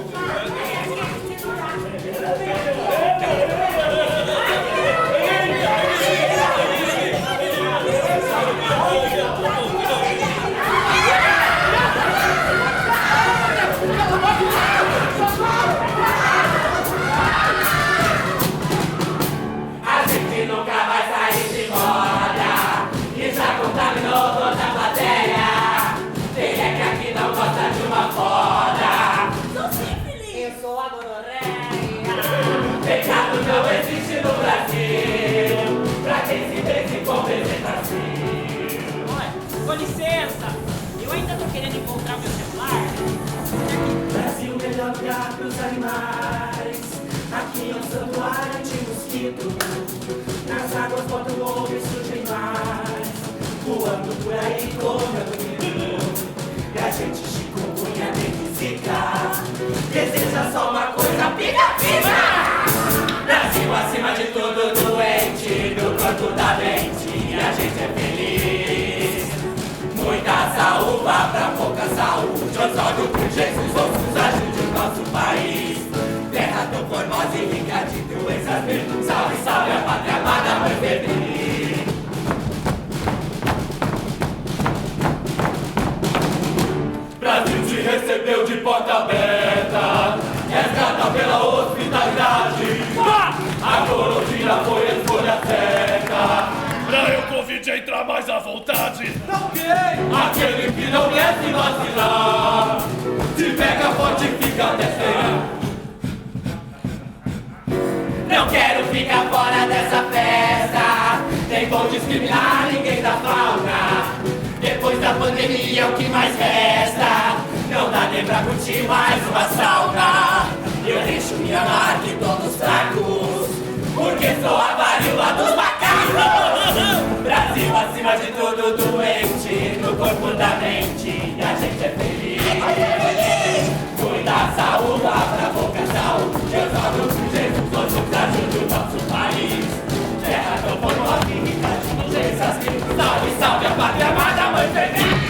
A gente nunca vai sair de moda e já contaminou toda a plateia. Quem é que aqui não gosta de uma foda? Eu sou a gonorreia. Pecado não existe no Brasil, pra quem se vê se convence assim. Olha, com licença, eu ainda tô querendo encontrar meu celular. Brasil, melhor lugar pros animais. Aqui é um santuário anti-mosquito. Nas águas bota o ovo e surgem mais, voando por aí comendo milho. E a gente chikungunya nem zika, deseja só uma coisa, pica-pica! Brasil acima de tudo, doente, do corpo da mente, e a gente é feliz. Muita saúde pra pouca saúde, Oswaldo Cruz, Jesus, nos ajude o nosso país. Terra tão formosa e rica de doenças mil, salve, salve a pátria amada, mãe feliz. Brasil te recebeu de porta aberta, resgata pela hospitalidade. A cloroquina foi a escolha certa. Pra o Covid entrar mais à vontade. Não quem? Aquele que não quer se vacinar, se pega forte e fica até sem. Não quero ficar fora dessa festa, nem vou discriminar ninguém da fauna. Depois da pandemia é o que mais resta, não dá nem pra curtir mais uma sauna. Eu deixo minha marca em todos os fracos, porque sou a varíola dos macacos. Brasil acima de tudo, doente, no corpo da mente, e a gente é feliz. Muita saúde pra pouca saúde, eu jogo com Jesus, todos ajuda o nosso país. Terra tão formosa e rica de doenças mil, salve, salve a pátria amada, mãe feliz.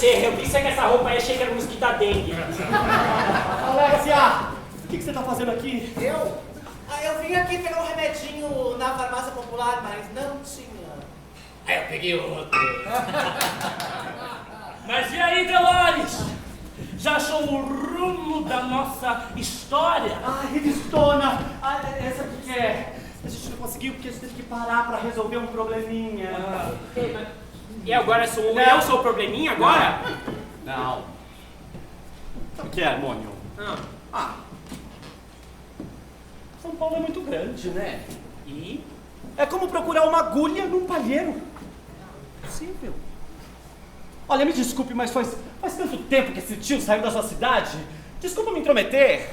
você. Eu vi que você com essa roupa aí, achei que era um mosquito da dengue. Alexia, o que você tá fazendo aqui? Eu vim aqui pegar um remedinho na farmácia popular, mas não tinha. Aí eu peguei outro. Mas e aí, Delores? Já achou o rumo da nossa história? Revistona! Essa aqui que é. A gente não conseguiu porque a gente teve que parar pra resolver um probleminha. E agora eu sou o probleminha agora? Não. Sabe o que é, Harmônio? São Paulo é muito grande, né? E? É como procurar uma agulha num palheiro. Possível. Olha, me desculpe, mas faz tanto tempo que esse tio saiu da sua cidade. Desculpa me intrometer,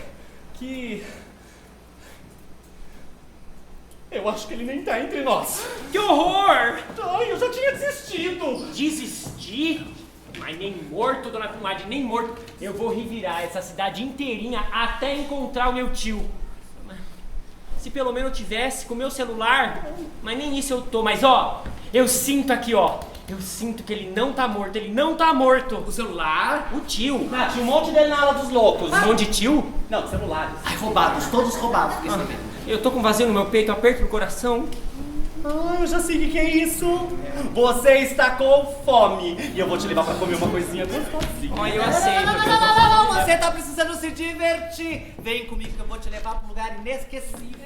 que... eu acho que ele nem tá entre nós. Que horror! Ai, eu já tinha desistido. Desistir? Mas nem morto, dona Comadre, nem morto. Eu vou revirar essa cidade inteirinha até encontrar o meu tio. Se pelo menos eu tivesse com o meu celular, mas nem isso eu tô. Mas ó, eu sinto aqui, ó. Eu sinto que ele não tá morto, ele não tá morto. O celular? O tio. Tinha um monte dele na ala dos loucos. Um monte de tio? Não, celulares. Ai, roubados, todos roubados, fiquei sabendo. Eu tô com vazio no meu peito, aperto no coração. Eu já sei o que é isso. Você está com fome. E eu vou te levar pra comer uma coisinha gostosinha. Ó, eu aceito. Não, você tá precisando se divertir. Vem comigo que eu vou te levar pra um lugar inesquecível.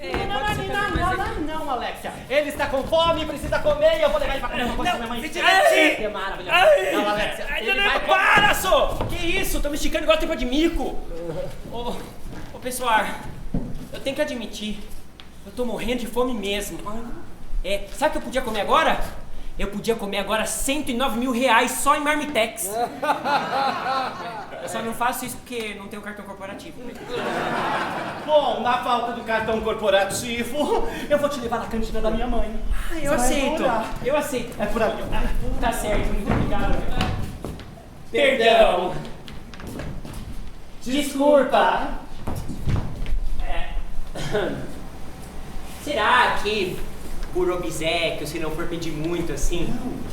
Não, Alexia. Ele está com fome e precisa comer e eu vou levar ele pra comer uma coisa minha mãe. Ai, Que maravilhoso. Não, Alexia. Ele vai comer. Para, só! Que isso? Tô me esticando igual tempo de mico. Ô, pessoal, eu tenho que admitir, eu tô morrendo de fome mesmo. Sabe o que eu podia comer agora? Eu podia comer agora 109 mil reais só em Marmitex. Eu só não faço isso porque não tenho cartão corporativo. Bom, na falta do cartão corporativo, eu vou te levar na cantina da minha mãe. Eu Você vai aceito. adorar. Eu aceito. É por ali. Tá certo, muito obrigado. Perdão. Desculpa. Será que por obséquio, se não for pedir muito assim,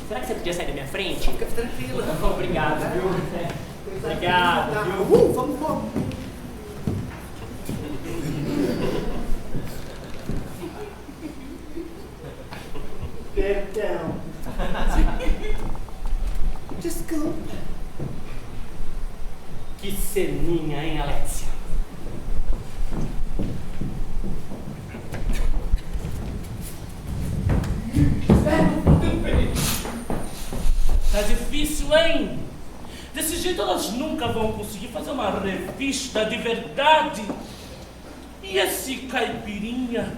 será que você podia sair da minha frente? Fica tranquilo. Obrigado, viu? Obrigado, viu? Vamos. Perdão. Desculpa. Que ceninha, hein, Alexia? Tá difícil, hein? Desse jeito elas nunca vão conseguir fazer uma revista de verdade. E esse caipirinha?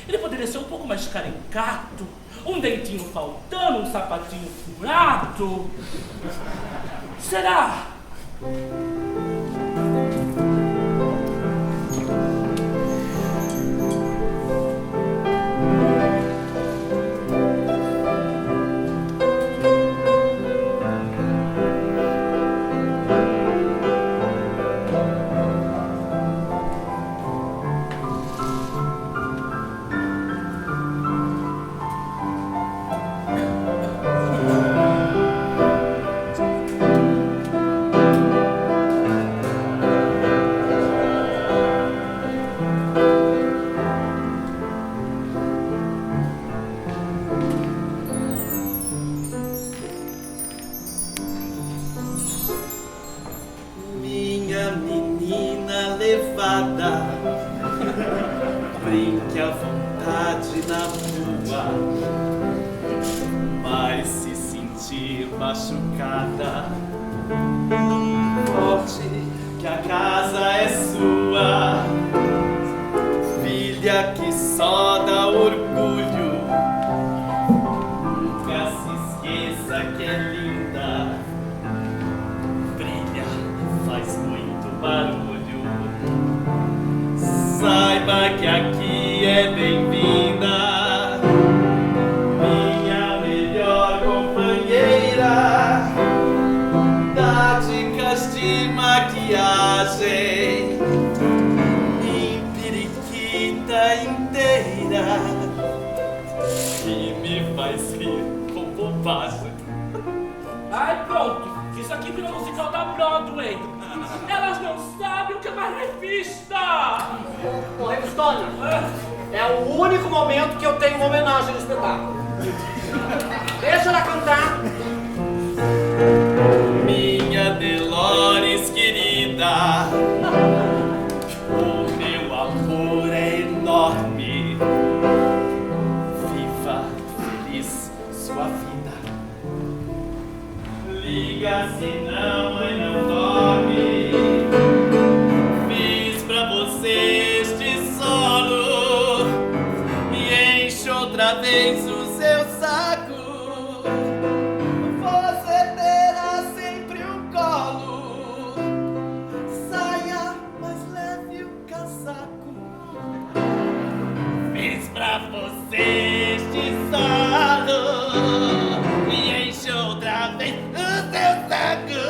Ele poderia ser um pouco mais caricato. Um dentinho faltando, um sapatinho furado. Será? Minha menina levada, brinque à vontade na rua, mas se sentir machucada, volte que a casa é sua. Filha que só dá orgulho, nunca se esqueça que é linda. Brilha, faz muito barulho. Saiba que aqui é bem-vinda, minha melhor companheira. Dá dicas de maquiagem, empiriquita inteira, e me faz rir com bobagem. Ai, pronto. Isso aqui virou musical da Broadway. Elas não sabem o que é uma revista. Ô, Revistona, é o único momento que eu tenho uma homenagem no espetáculo. Deixa ela cantar. Minha Delores querida, o meu amor é enorme. Viva feliz sua vida. Liga senão mãe não dorme. Fiz pra você este solo e encho outra vez o seu saco. Você terá sempre um colo, saia mais leve o casaco. Fiz pra você este solo e encho outra vez o seu saco.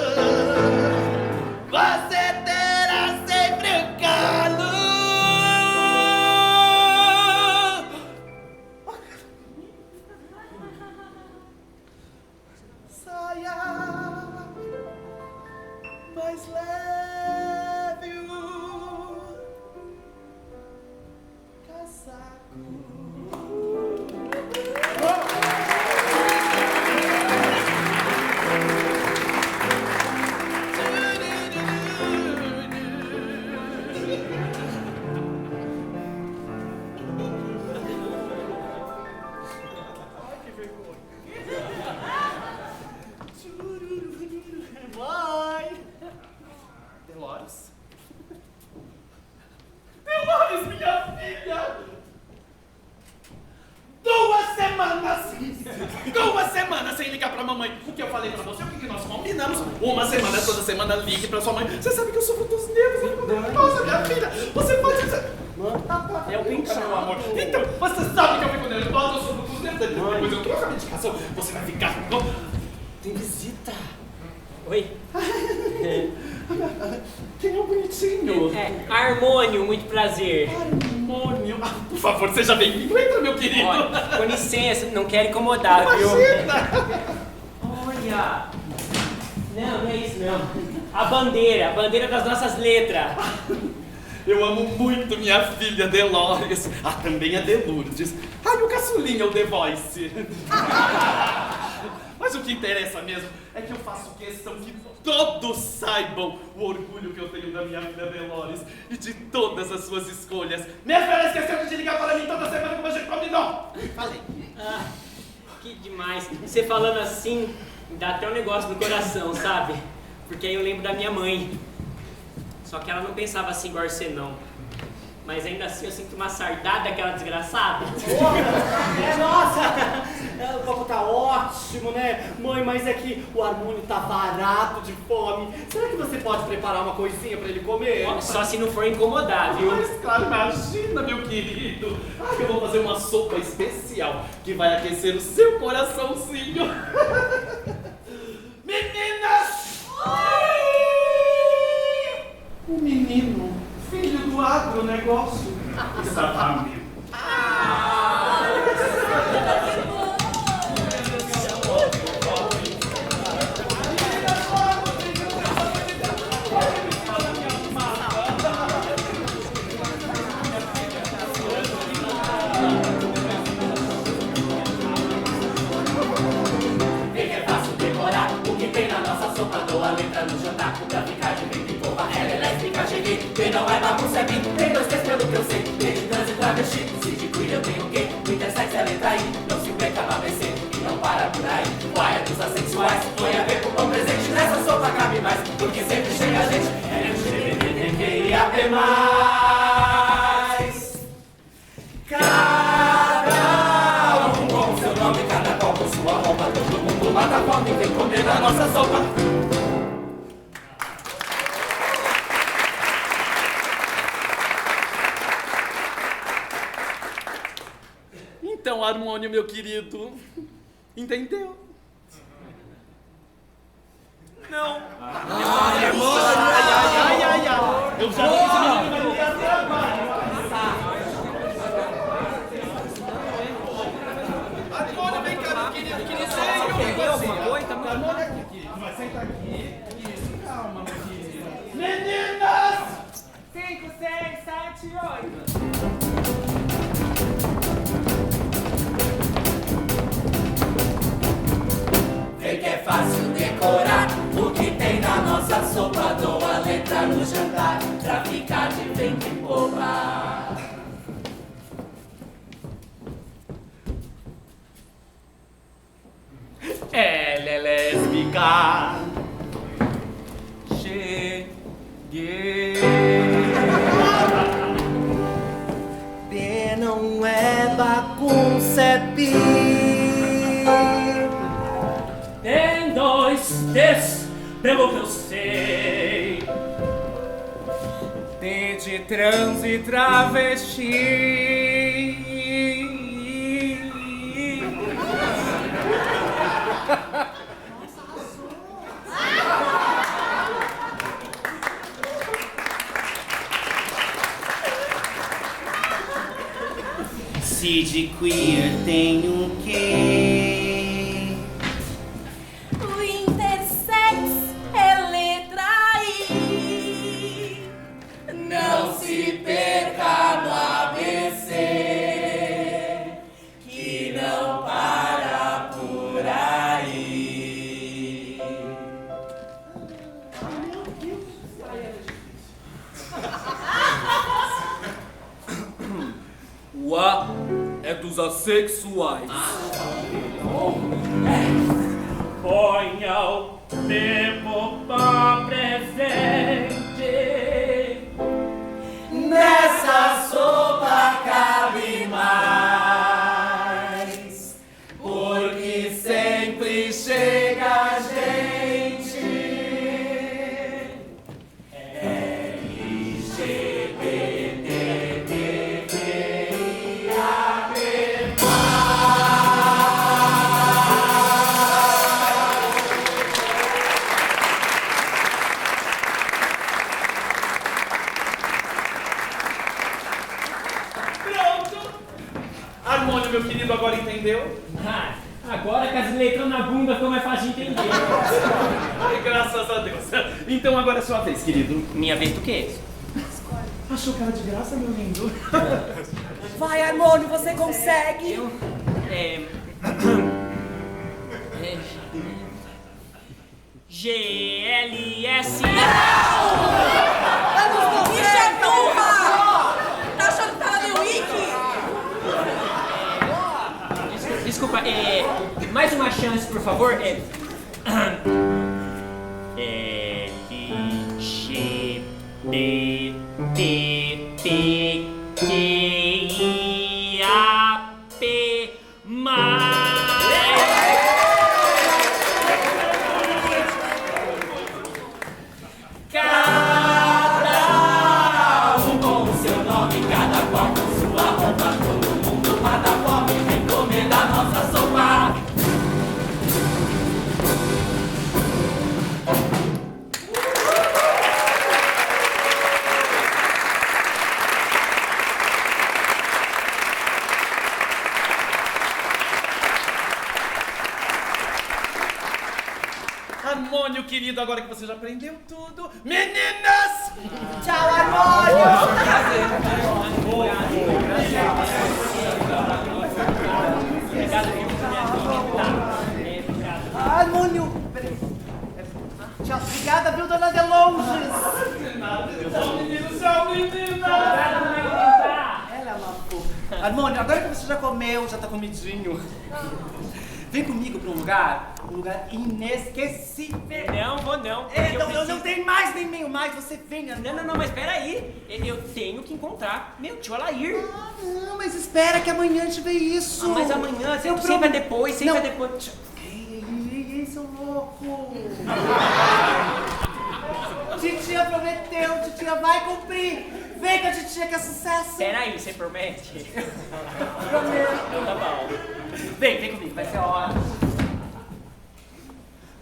Você terá sempre um colo. Saia mais leve o casaco. Mãe! Delores? Delores, minha filha! 2 semanas! 2 semanas sem ligar pra mamãe. O que eu falei pra você? O que nós combinamos? 1 semana, toda semana ligue pra sua mãe. Você sabe que eu sofro dos nervos. Nossa, minha filha! Você pode dizer... É o penteado. Meu amor. Então, você sabe que eu fico nervosa, eu sofro dos nervos. Depois eu troco a medicação. Você vai ficar... Tem visita. Oi? Quem é o bonitinho? É, Harmônio, muito prazer. Harmônio. Ah, por favor, seja bem-vindo. Entra, meu querido. Olha, com licença, não quero incomodar, viu? Imagina. Olha! Não, não é isso não. A bandeira das nossas letras. Eu amo muito minha filha Delores. Ah, também a Delourdes. Ah, e o caçulinha, o The Voice. Mas o que interessa mesmo é que eu faço questão que todos saibam o orgulho que eu tenho da minha filha Delores e de todas as suas escolhas. Mesmo ela esqueceu de ligar para mim toda semana como a gente combinou. Falei. Ah, que demais. Você falando assim, dá até um negócio no coração, sabe? Porque aí eu lembro da minha mãe. Só que ela não pensava assim igual você não. Mas ainda assim eu sinto uma sardada daquela desgraçada. Nossa! O papo tá ótimo, né? Mãe, mas é que o Harmônio tá varado de fome. Será que você pode preparar uma coisinha pra ele comer? Só se não for incomodar, viu? Mas claro, imagina, meu querido. Ah, eu vou fazer uma sopa especial que vai aquecer o seu coraçãozinho. Meninas! O menino, filho do agronegócio, está faminto. Vem que é fácil decorar o que tem na nossa sopa. Dou a letra no jantar pra ficar de bem de boa. Ela é lésbica, cheguei. Quem não é bagunça é mim. Tem 2 pés pelo que eu sei. Desde trans e travesti. Se de queer eu tenho gay. O intersexo é letra I. Não se peca na BC e não para por aí. Guaia dos assexuais. Põe a ver com pão presente. Nessa sopa cabe mais. Porque sempre chega gente. LGBTQIAP+. Cada um com seu nome, cada qual com sua roupa. Todo mundo mata a fome, tem que comer na nossa sopa. Então, Harmônio, meu querido, entendeu? Não. Ai, eu já fiz a minha trabalho. Harmônio, vem cá, meu querido, que licença. Perdeu alguma coisa? Harmônio aqui. Vai ser senta aqui. Isso, calma, meu querido. Meninas! 5, 6, 7, 8. Vê que é fácil decorar o que tem na nossa sopa. Dou a letra no jantar pra ficar de vento em popa. Ela é lésbica. Cheguei. B não é bagunça, é bi. Tem 2 T's, pelo que eu sei. T de trans e travesti. Se de queer tem um quê? O intersex é letra I. Não se perca no ABC, que não para por aí. O A é dos assexuais. Ponha o tempo pra presente. Nessa sopa cabe mais, porque sempre chega gente. Harmônio, meu querido, agora entendeu? Ah, agora que as letras na bunda ficou mais fácil de entender. Ai, graças a Deus. Então agora é sua vez, querido. Minha vez do quê? Achou cara de graça, meu lindo? Vai, Harmônio, você consegue! GLS. Bicha é burra! Tá achando que tá na The Wiki? Desculpa, mais uma chance, por favor. Cada um com o seu nome, cada qual com sua roupa. Todo mundo mata a fome, vem comer da nossa sopa. Harmônio, querido, agora que você já aprendeu tudo. Meninas! Tchau, Harmônio! Harmônio! Peraí. Tchau, obrigada, viu, dona Delonges? Tchau, menino, tchau, menina! Ela é uma fofa. Harmônio, agora que você já comeu, já tá comidinho, vem comigo pra um lugar inesquecível. Não vou não. Eu não tenho mais nem meio mais, você vem, Harmônio. Não, mas peraí. Eu tenho que encontrar meu tio Alair. Não, mas espera que amanhã a gente vê isso. Mas amanhã, Eu sempre é depois, sempre é depois. Ei, seu louco! Titia prometeu, titia vai cumprir! Vem com a titia que é sucesso! Peraí, você promete? Prometo! Então tá bom. Vem comigo, vai ser ótimo!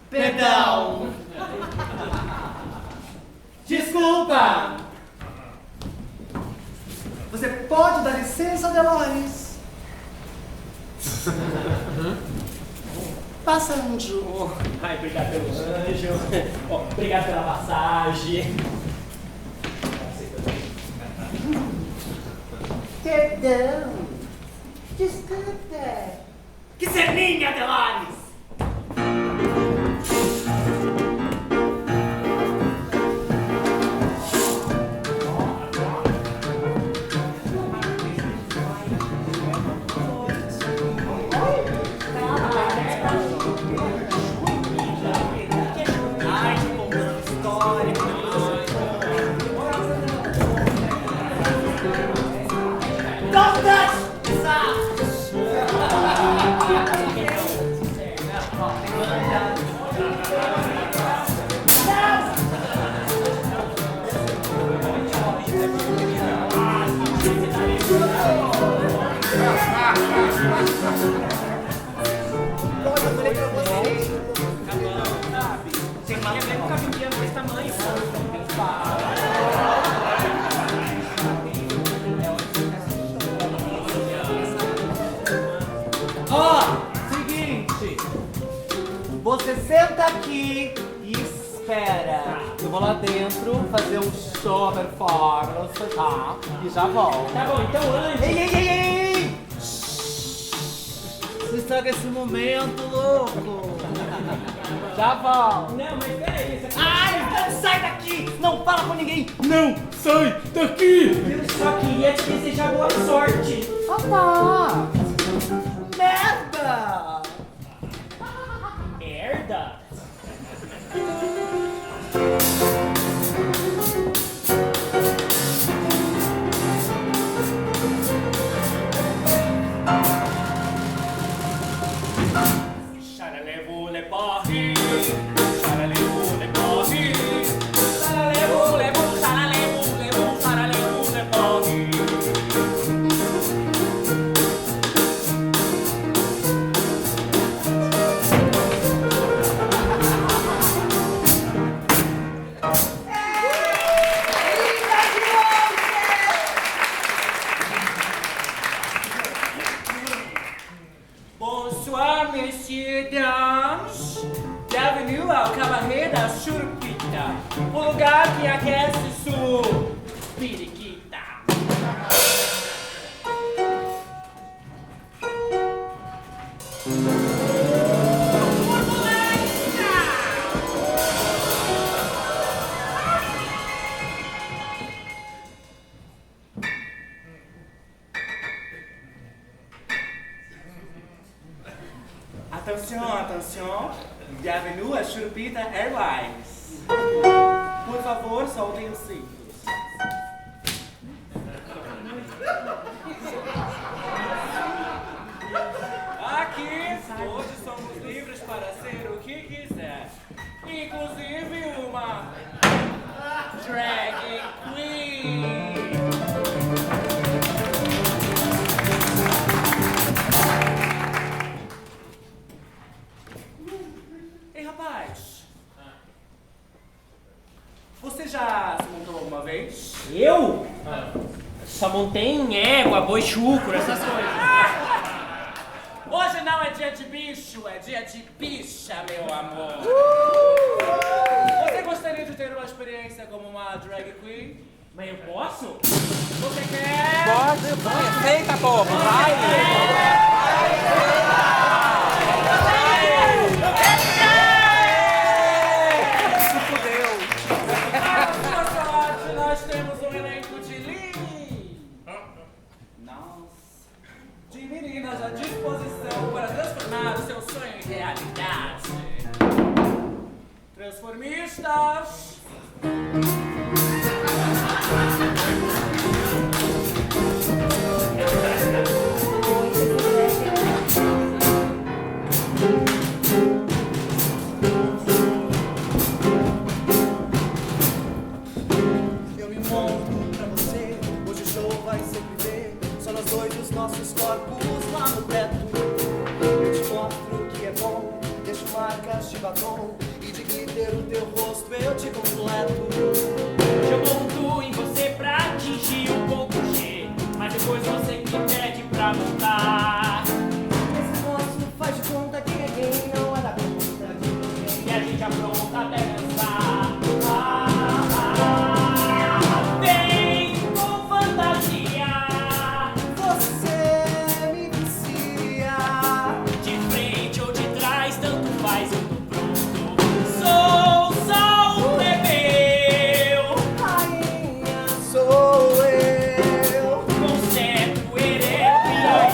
Perdão! Desculpa! Você pode dar licença, Delores? passa, anjo. Ai, obrigado pelo anjo. Ó, obrigado pela passagem. Perdão. Desculpa. Que serninha, Delores! Você senta aqui e espera. Eu vou lá dentro fazer um show, performance, tá? E já volto. Tá bom, então antes. Ei! Você estraga esse momento, louco. Já volto. Não, mas peraí. Você... Ai, sai daqui! Não fala com ninguém! Não, sai daqui! Eu só queria te desejar boa sorte. Ah, merda! Merda? Charalevule porre, charalevule porre, charalevule porre. Bonsoir, messieurs, dames. Bienvenue ao Cabaré da Churupita, o lugar que aquece sua periquita. Atenção, bienvenue à Churupita Airlines. Por favor, soltem os cintos. Aqui, todos somos livres para ser o que quiser, inclusive uma drag queen. Ei, rapaz, você já se montou alguma vez? Eu? Só montei em égua, boi chucro, essas coisas. Hoje não é dia de bicho, é dia de bicha, meu amor. Você gostaria de ter uma experiência como uma drag queen? Mas eu posso? Você quer? Pode, aceita, povo, vai! Nós temos um elenco de de meninas à disposição para transformar o seu sonho em realidade. Transformistas! Eu me monto pra você, hoje o show vai ser viver. Só nós dois e os nossos corpos lá no teto. Eu te mostro que é bom, deixo marcas de batom. E de glitter o teu rosto eu te completo. Eu monto em você pra atingir um ponto G, mas depois você me pede pra montar. Esse moço faz de conta que ninguém não é da sou eu. Concentro ereto e aí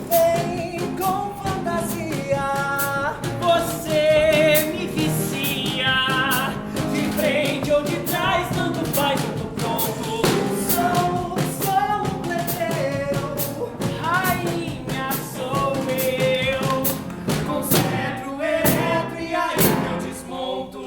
Vem com fantasia. você me vicia. De frente ou de trás, tanto faz, eu tô pronto. Sou um plebeu. Rainha sou eu. Concentro ereto e aí eu desmonto.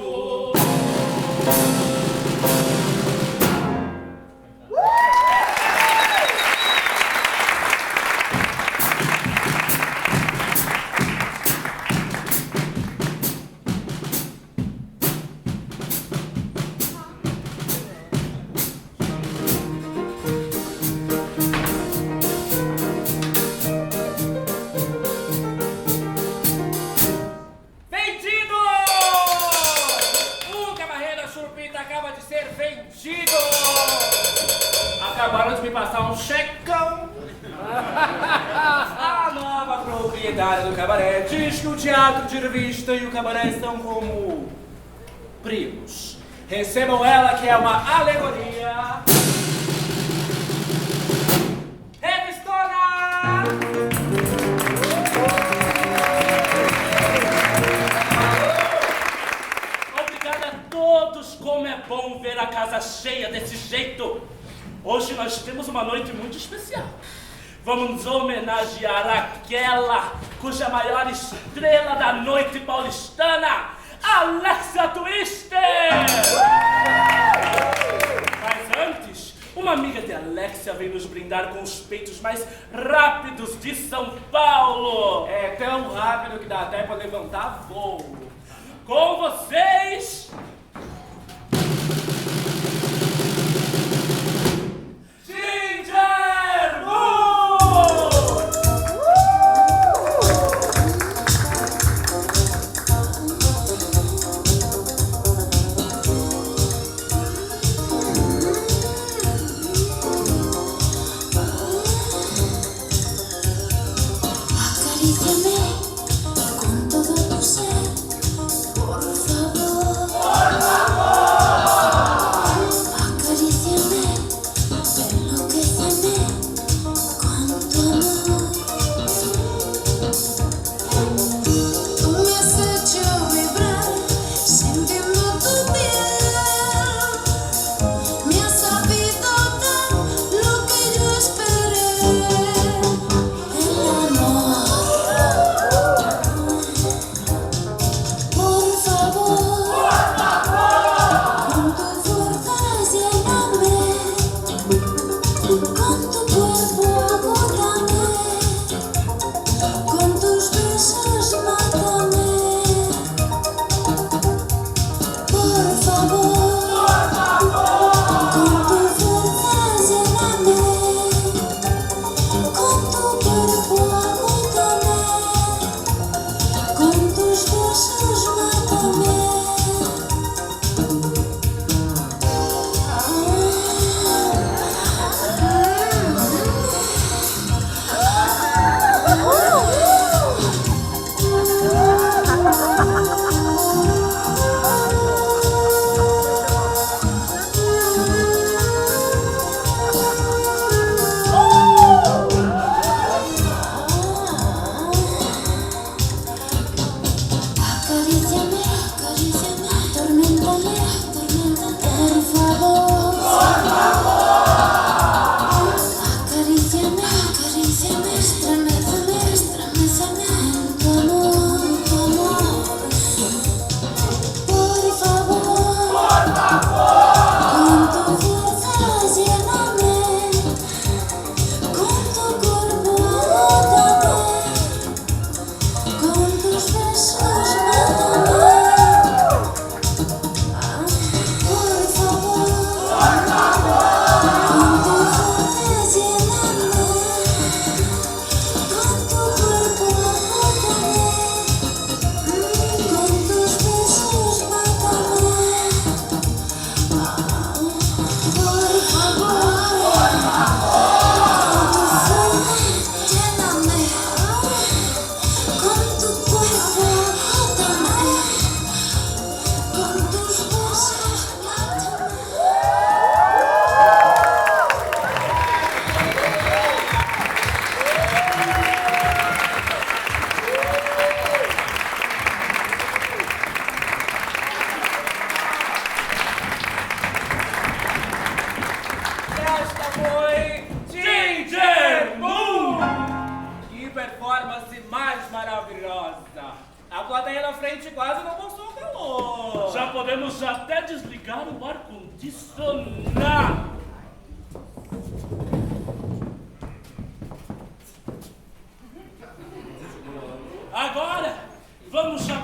Vendido! O Camarreira Churupita acaba de ser vendido! Acabaram de me passar um checão. A nova proprietária do cabaré diz que o teatro de revista e o cabaré são como primos. Recebam ela, que é uma alegoria. Revistona! Obrigado a todos, como é bom ver a casa cheia desse jeito. Hoje nós temos uma noite muito especial. Vamos homenagear aquela cuja maior estrela da noite paulistana, Alexia Twister! Mas antes, uma amiga de Alexia vem nos brindar com os peitos mais rápidos de São Paulo. É tão rápido que dá até pra levantar voo. Com vocês, Ginger Moon! Acaríciame con todo tu ser, por favor.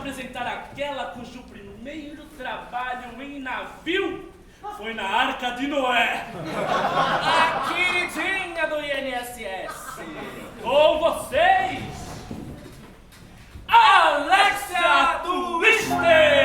apresentar aquela cujo primeiro trabalho em navio foi na Arca de Noé. A queridinha do INSS. Com vocês, Alexia Twister!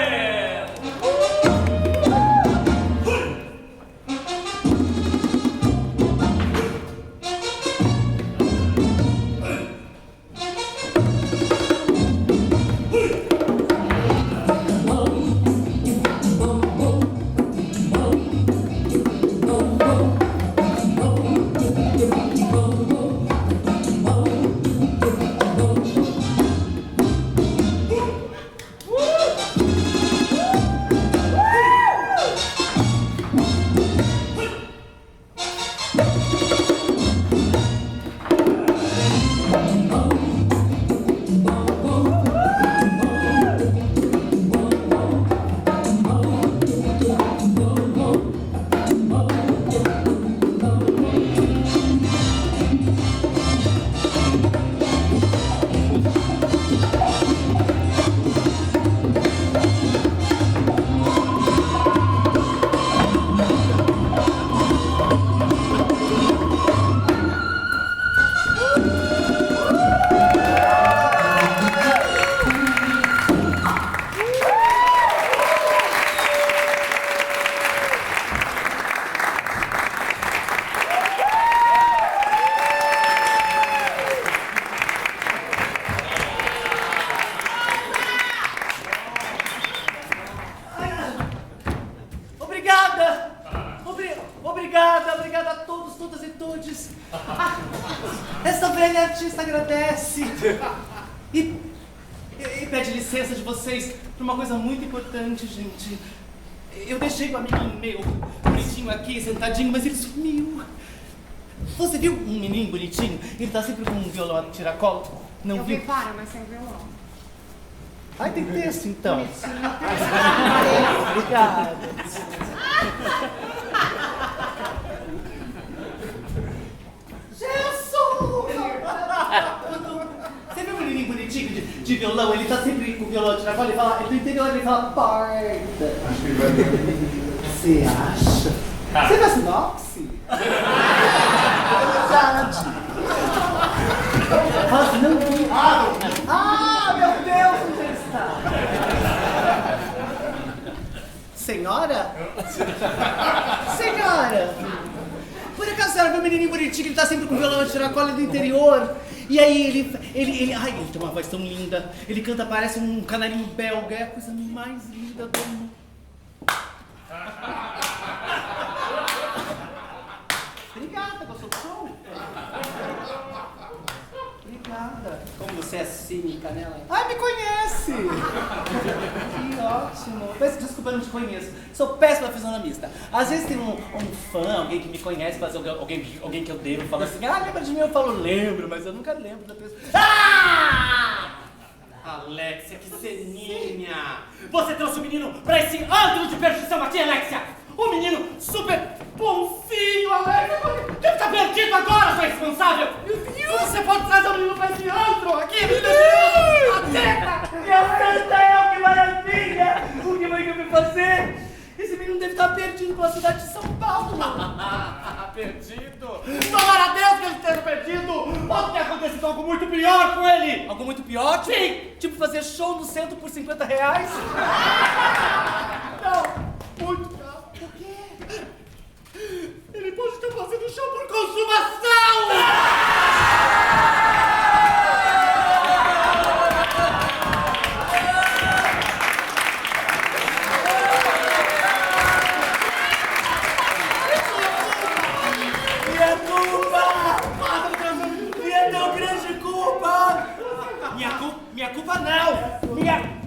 Obrigada a todos, todas e todes. Essa velha artista agradece e pede licença de vocês por uma coisa muito importante, gente. Eu deixei o amiguinho meu bonitinho aqui, sentadinho, mas ele sumiu. Você viu um menino bonitinho? Ele tá sempre com um violão a tiracolo. Não Eu viu? vi, para, mas sem violão. Ai, tem texto então. Obrigada. Você viu um menininho bonitinho de violão? Ele tá sempre com o violão de tiracolo, ele fala, do interior ele fala parda. Você acha? Você vai Noxy? Fala assim, não vi. Ah, meu Deus, onde ele está? Senhora? Senhora! Por acaso a senhora viu um menininho bonitinho, ele tá sempre com o violão de tiracolo do interior? E aí ele tem uma voz tão linda. Ele canta, parece um canarinho belga. É a coisa mais linda do mundo. Obrigada, gostou do show? Obrigada. Como você é cínica, né, Alex? Ai, me conhece! Que ótimo. Peço desculpa, eu não te conheço. Sou péssima fisionomista. Às vezes tem um fã, alguém que me conhece, mas alguém que eu devo, fala assim, lembra de mim? Eu falo, lembro, mas eu nunca lembro da pessoa. Ah! Alexia, que ceninha! Você trouxe o menino pra esse antro de perdição aqui, Alexia! Um menino super bonzinho, Alexia! Deve estar perdido agora, sua irresponsável! Você pode trazer o menino pra esse antro aqui, menino! Atenta! Meu Santa, é que maravilha! O que vai me fazer? Esse menino deve estar perdido pela cidade de São Paulo. Perdido? Tomara a Deus que ele esteja perdido! Pode ter acontecido algo muito pior com ele! Algo muito pior? Sim! Tipo fazer show no centro por R$50? Não! Muito caro! Por quê? Ele pode estar fazendo show por consumação! Minha culpa não!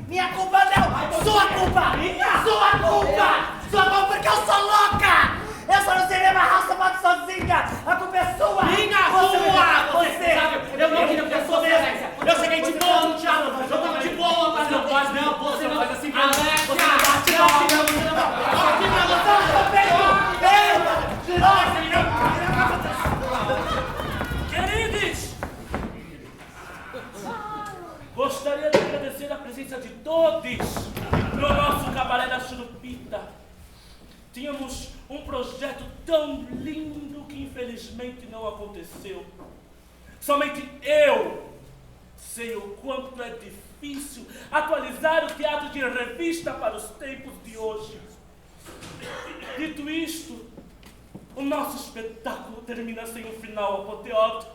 Minha culpa não! Sua culpa! Sua culpa! Sua culpa porque eu sou louca! Eu só não sei me amarrar o sapato sozinha! A culpa é sua! Minha Você Tínhamos um projeto tão lindo que infelizmente não aconteceu. Somente eu sei o quanto é difícil atualizar o teatro de revista para os tempos de hoje. Dito isto, o nosso espetáculo termina sem um final apoteótico.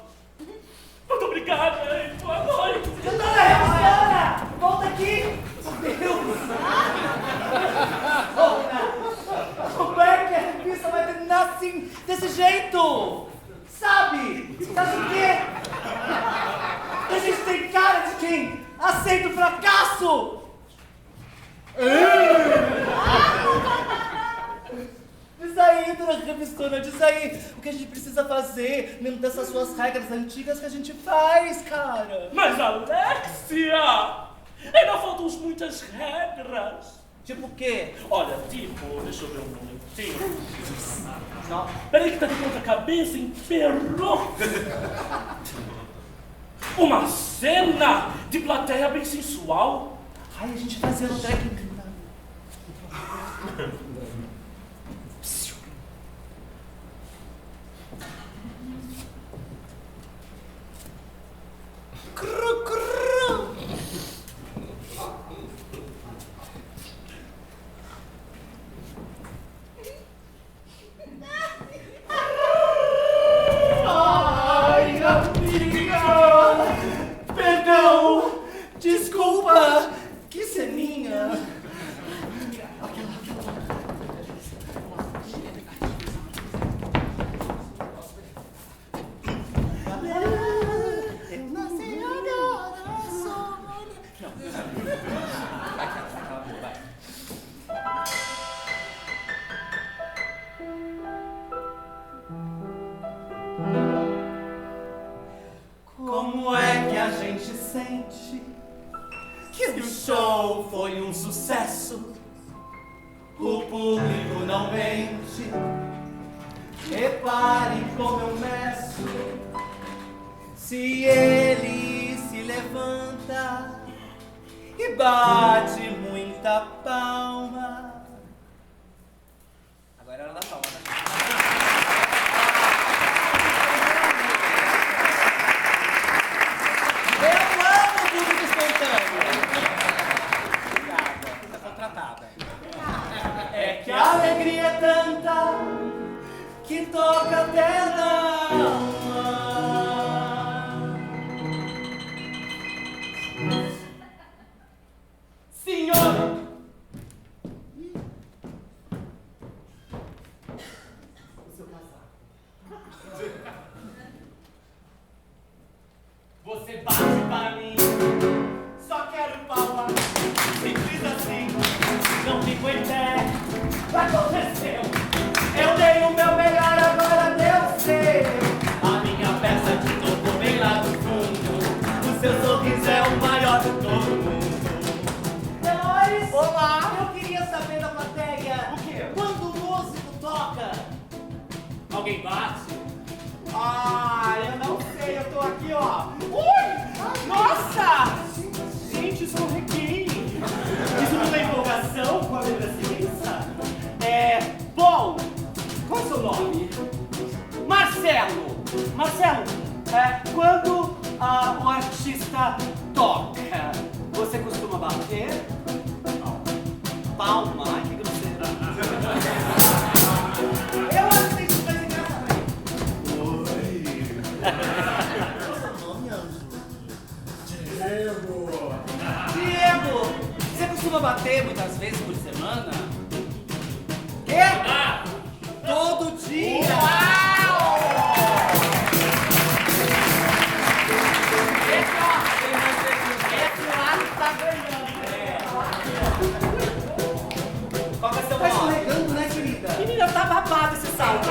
Muito obrigada e boa noite. Dona Luciana, volta aqui. Meu Deus. Como é que a revista vai terminar assim, desse jeito? Sabe? Sabe o quê? A gente tem cara de quem aceita o fracasso. Diz aí, dona revistona, diz aí o que a gente precisa fazer dentro dessas suas regras antigas que a gente faz, cara. Mas, Alexia, ainda faltam muitas regras. Tipo o quê? Olha, tipo, deixa eu ver um momentinho. Não. Peraí que tá de ponta cabeça, emperrou. Uma cena de plateia bem sensual. Ai, a gente fazendo técnica. Ai, amiga! Perdão! Desculpa! Que ceninha! Eu nasci agora, sou... Como é que a gente sente que o show foi um sucesso? O público não mente. Repare como eu meço. Se ele se levanta e bate muita palma. Agora é hora da palma, né? Eu amo público espontâneo. Obrigada, tá contratada. É que a alegria é tanta que toca até na alma. Senhor! O seu casaco. Você bate para mim, só quero palma, simples assim, não fico em pé. Aconteceu, eu dei o meu melhor, agora deu seu. A minha peça te tocou bem lá do fundo, o seu sorriso é o maior de todo mundo. Delores, olá, eu queria saber da plateia, o quê? Quando o músico toca, alguém bate? Ah, eu não sei, eu tô aqui, ó. Ui! Nossa! Gente, isso é um requiem. Isso não é empolgação com a minha presença? Bom, qual é o seu nome? Marcelo. Marcelo, quando o artista toca, você costuma bater? Palma. Ai, que grosseiro. Eu acho que tem que fazer engraçado aí. Diego! Você costuma bater muitas vezes por semana? Quê? Todo dia! Uau! Esse lado tá ganhando. Qual vai ser o nome? Tá escorregando, né, querida? Menina, tá babado esse salto.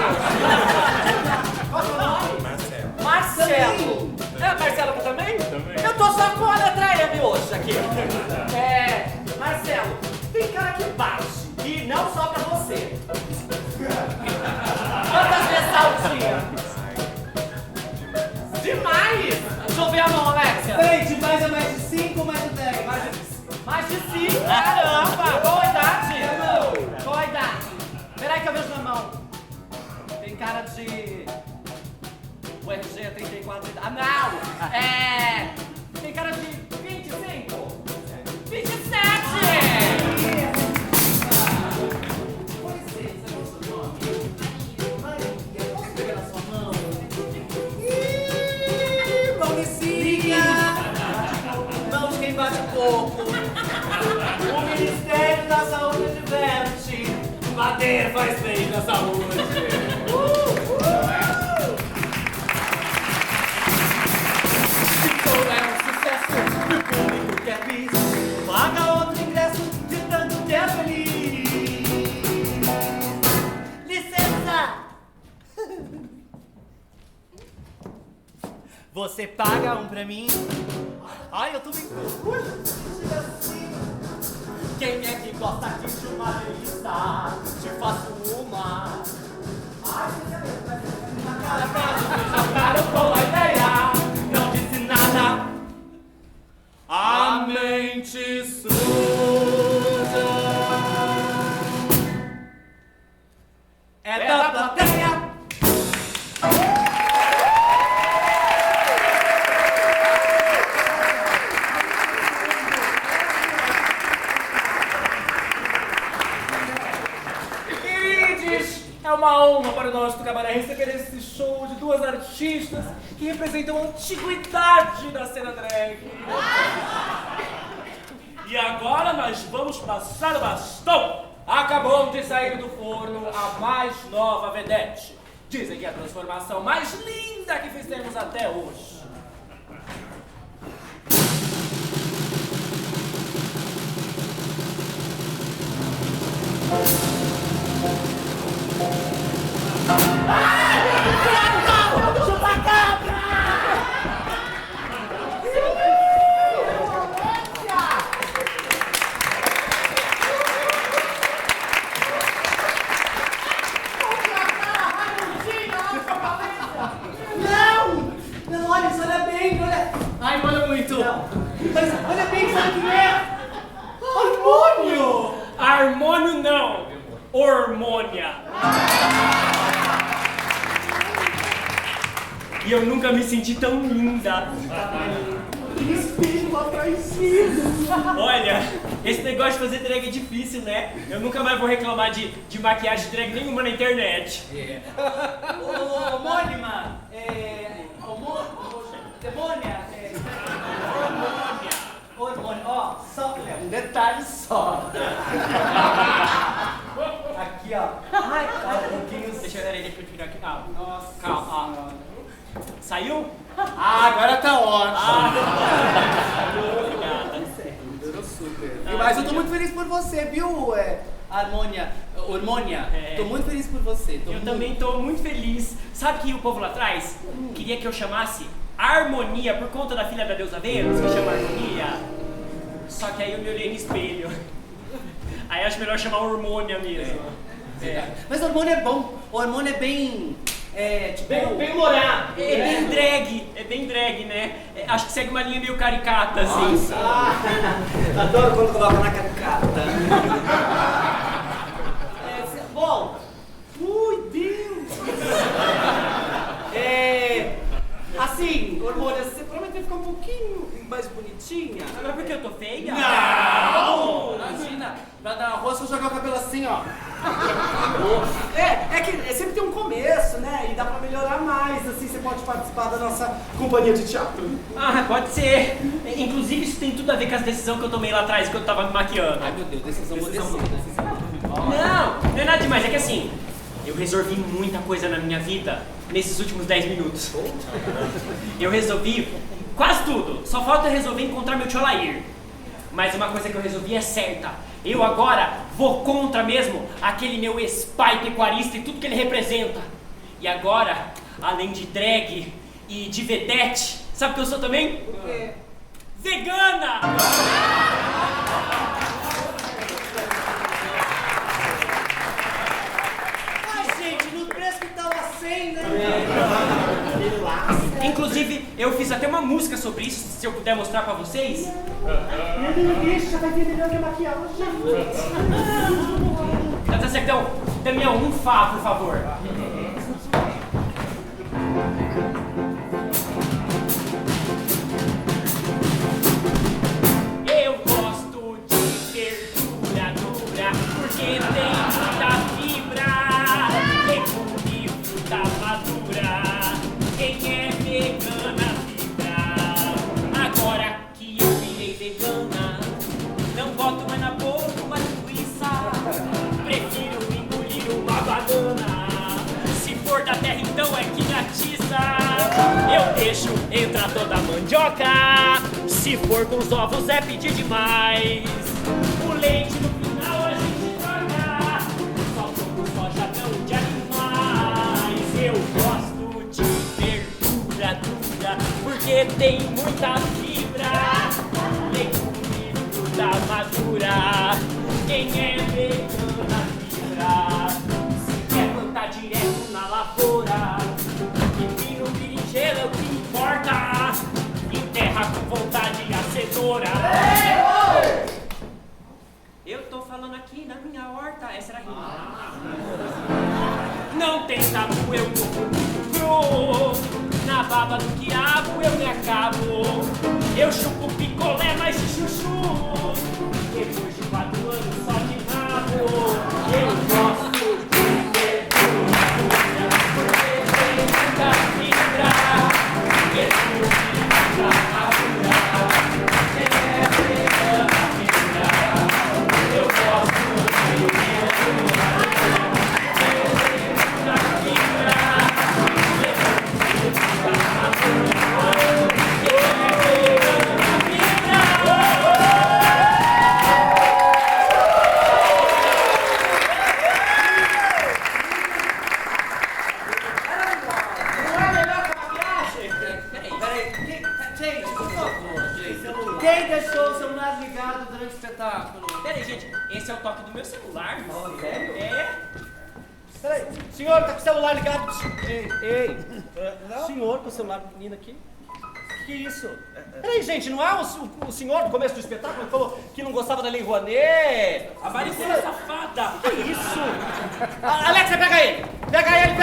Qual é o nome? Marcelo. Marcelo. Marcelo também? Também. Eu tô só com a letra M hoje aqui. Marcelo, tem cara que bate. E não só pra você. Quantas vezes ao dia? Demais! Deixa eu ver a mão, Alexia. Peraí, demais é mais de 5 ou mais de 10? Mais de 5? Caramba! Qual a idade? Qual a idade? Peraí que eu vejo na mão. Tem cara de... O RG é 34... Ah, não! Tem cara de 25. 27! Com licença, qual é o seu nome? Maria, posso pegar na sua mão? Mauricinha! Mão de quem bate pouco. O Ministério da Saúde adverte. Bater faz bem na saúde. Se for um sucesso e o público quer bis, paga outro ingresso de tanto que é feliz. Licença! Você paga um pra mim? Ai, eu tô bem... Quem é que gosta de uma revista? Te faço uma. Ai, na cara com a ideia. Não disse nada. A mente suja é da plateia. É uma honra para o nosso cabaré receber esse show de duas artistas que representam a antiguidade da cena drag. E agora nós vamos passar o bastão. Acabou de sair do forno a mais nova vedete. Dizem que é a transformação mais linda que fizemos até hoje. Não, olha, isso, olha bem, olha. Ai, olha muito. Mas olha bem, sabe o que é? Hormônio! Harmônio não, hormônia. E eu nunca me senti tão linda. Espelho lá atrás. Olha, esse negócio de fazer drag é difícil, né? Eu nunca mais vou reclamar de maquiagem drag nenhuma na internet. Homônima, demônia, hormônio, ó, só um detalhe só. Aqui, ó. Ai, um pouquinho. Deixa eu tirar aqui. Ah, Nossa. calma. Saiu? Ah, agora tá ótimo. Obrigada. Melhorou super. Mas eu tô muito feliz por você, viu, Hormônia? Tô muito feliz por você. Eu também tô muito feliz. Sabe que o povo lá atrás queria que eu chamasse Harmonia por conta da filha da deusa Vênus, que chama Harmonia. Só que aí eu me olhei no espelho. Aí acho melhor chamar Hormônia mesmo. Mas hormônio é bom. O hormônio é bem... tipo... Bem humorado. É bem drag, né? Acho que segue uma linha meio caricata, assim. Adoro quando coloca na caricata. Bom, ui, Deus! Assim, hormônio, você prometeu ficar um pouquinho mais bonitinha? Mas por que eu tô feia? Não! Imagina, vai dar arroz e jogar o cabelo assim, ó. É que sempre tem um começo, né? E dá pra melhorar mais, assim, você pode participar da nossa companhia de teatro. Ah, pode ser. Inclusive, isso tem tudo a ver com as decisões que eu tomei lá atrás, quando eu tava me maquiando. Ai, meu Deus, decisão. Não é nada demais, é que assim, eu resolvi muita coisa na minha vida nesses últimos 10 minutos. Eu resolvi quase tudo, só falta eu resolver encontrar meu tio Alair. Mas uma coisa que eu resolvi é certa, eu agora vou contra mesmo aquele meu ex-pai pecuarista e tudo que ele representa. E agora, além de drag e de vedete, sabe o que eu sou também? O quê? Vegana! Gente, no preço que tá lá 100, né? Inclusive, eu fiz até uma música sobre isso, se eu puder mostrar pra vocês. Deixa, vai ver melhor que a maquiagem. Tá certo, então, Damião, um Fá, por favor. Eu gosto de verdura dura, porque tem muita fibra. Legume, fruta madura, quem é vegana vibra. Agora que eu virei vegana, não boto mais na boca uma linguiça. Prefiro engolir uma banana. Se for da terra, então é que gratiça. Eu deixo entrar toda a mandioca. Se for com os ovos, é pedir demais. O leite no final a gente troca. Só como soja não de animais. Eu gosto de verdura dura, porque tem muita fibra. Legume, fruta madura, quem é vegana vibra. Se quer plantar direto na lavoura, pepino, berinjela é o que importa. Enterra com vontade a cenoura. Eu tô falando aqui na minha horta, essa era a rima. Não tem tabu, eu tô na baba do quiabo eu me acabo. Eu chupo picolé, mas de chuchu. Depois de 4 anos só de rabo. Eu gosto de verdura, porque tem muita fibra. Legume, fruta madura, é vegana vibra. Eu gosto de verdura, porque tem muita fibra. Legume, fruta madura, é vegana vibra. Gente, por favor, gente. Quem deixou o celular ligado durante o espetáculo? Peraí, gente, esse é o toque do meu celular? Sério? É? Peraí, senhor, tá com o celular ligado? Ei, senhor com o celular do menino aqui? Que isso? Peraí, gente, não é o senhor no começo do espetáculo que falou que não gostava da Lei Rouanet? A Maricela safada! Que isso? Alexia, pega ele! Pega ele!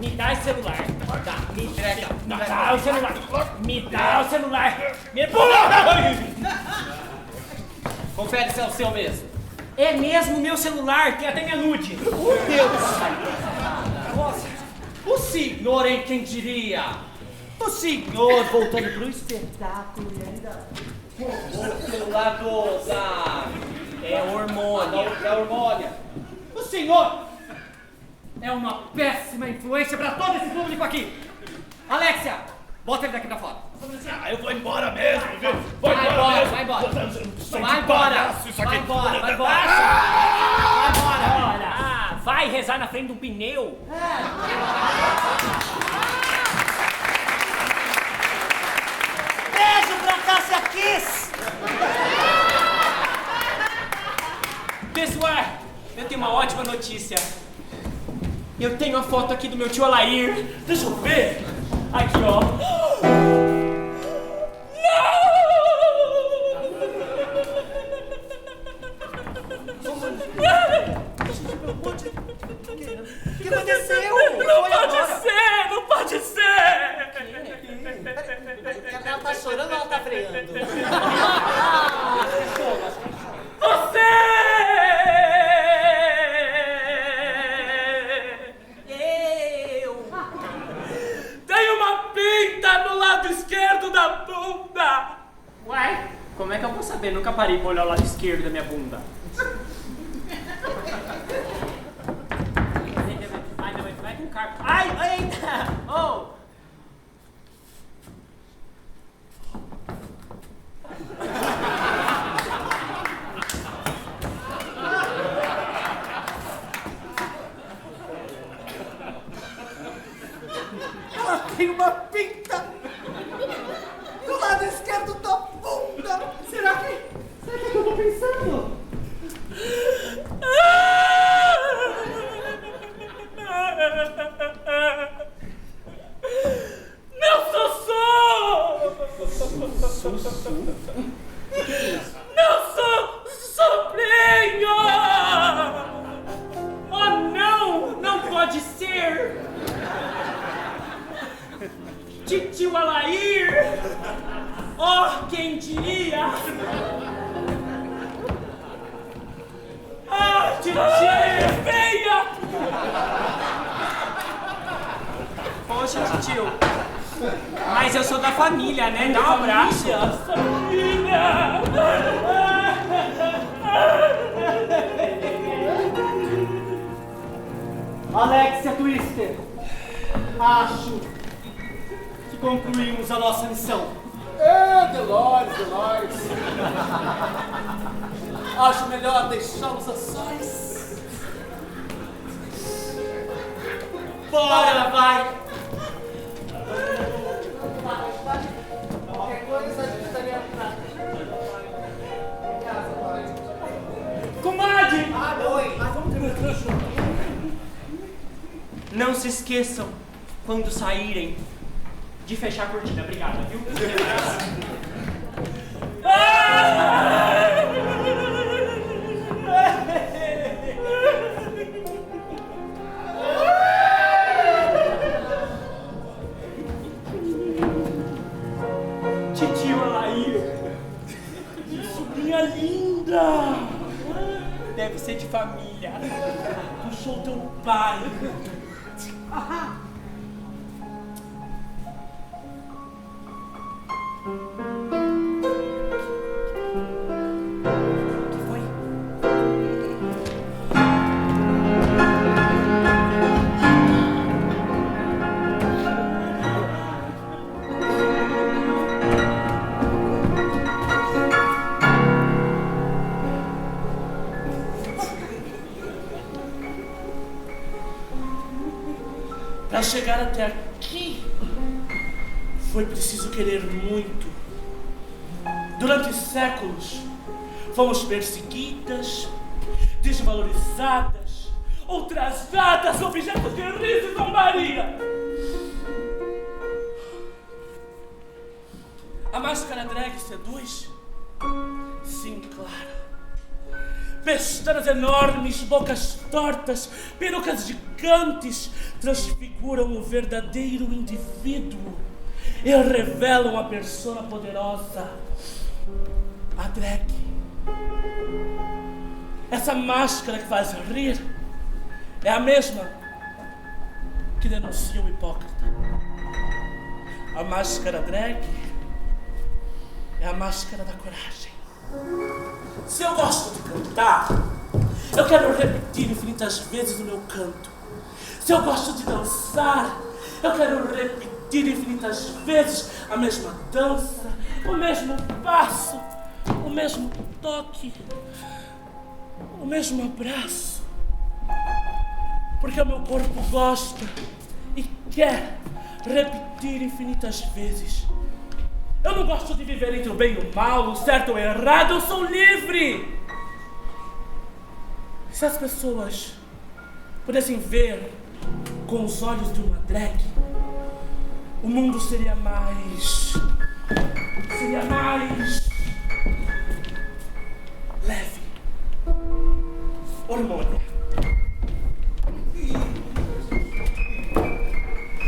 Me dá esse celular. Me entrega. Me dá o celular. Me dá o celular. Me Confere se é o seu mesmo. É mesmo meu celular, tem até minha nude. Meu Deus! Nossa, o senhor, hein, quem diria? O senhor voltando pro espetáculo e ainda... O celular É hormônio. da hormônia. O senhor é uma péssima influência pra todo esse público aqui. Alexia, bota ele daqui pra fora. Ah, eu vou embora mesmo, viu? Vai embora. Vai embora. Ah, vai rezar na frente de um pneu? Beijo pra Cássia Kiss. Pessoal, eu tenho uma ótima notícia. Eu tenho a foto aqui do meu tio Alair. Deixa eu ver. Aqui, ó. O que aconteceu? Não pode ser! Ela tá chorando ou ela tá freando? Você! Tem uma pinta no lado esquerdo da bunda! Uai, como é que eu vou saber? Nunca parei pra olhar o lado esquerdo da minha bunda. Vai com carro. Ai, eita! Oh! Ela tem uma pinta do lado esquerdo da bunda. Será que é o que eu tô pensando? Meu Sossô! Meu sobrinho! Titio Alair! Oh, quem diria? Ah, titia feia! Poxa, tio. Mas eu sou da família, né? Dá um abraço. Família! Alexia Twister, acho que concluímos a nossa missão. Dolores. Acho melhor deixá-los a sós. Bora, vai! Qualquer coisa a gente estaria em casa, pai. Comadre! Oi, mas vamos ter um trecho. Não se esqueçam, quando saírem, de fechar a cortina. Obrigada, viu? Titio Alair! Sobrinha linda! Deve ser de família. Puxou teu pai! Que foi? Para chegar até aqui, foi preciso querer muito. Durante séculos, fomos perseguidas, desvalorizadas, ultrajadas, objetos de riso e zombaria. A máscara drag seduz? Sim, claro. Pestanas enormes, bocas tortas, perucas gigantes transfiguram o verdadeiro indivíduo e revelam a persona poderosa, a drag. Essa máscara que faz rir é a mesma que denuncia o hipócrita. A máscara drag é a máscara da coragem. Se eu gosto de cantar, eu quero repetir infinitas vezes o meu canto. Se eu gosto de dançar, eu quero repetir infinitas vezes a mesma dança, o mesmo passo, o mesmo toque, o mesmo abraço. Porque o meu corpo gosta e quer repetir infinitas vezes. Eu não gosto de viver entre o bem e o mal, o certo ou o errado, eu sou livre! Se as pessoas pudessem ver com os olhos de uma drag, o mundo seria mais leve. Hormônio.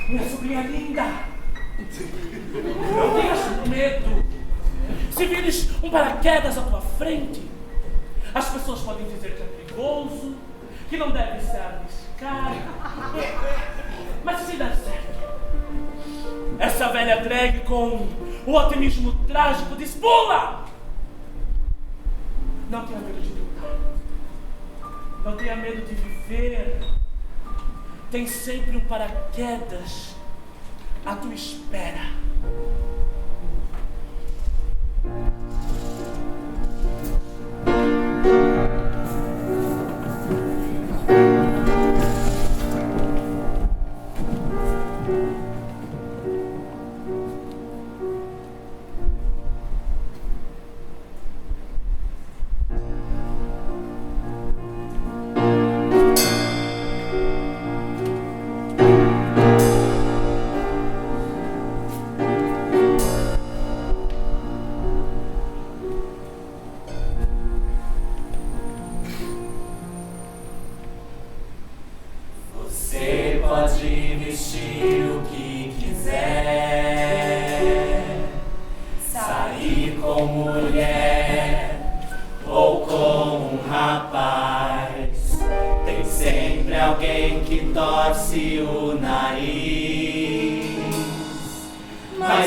Minha sobrinha linda! Não tenhas medo. Se vires um paraquedas à tua frente, as pessoas podem dizer que é perigoso, que não deve se arriscar. Mas se der certo, essa velha drag com o otimismo trágico diz: pula! Não tenha medo de tentar. Não tenha medo de viver. Tem sempre um paraquedas à tua espera.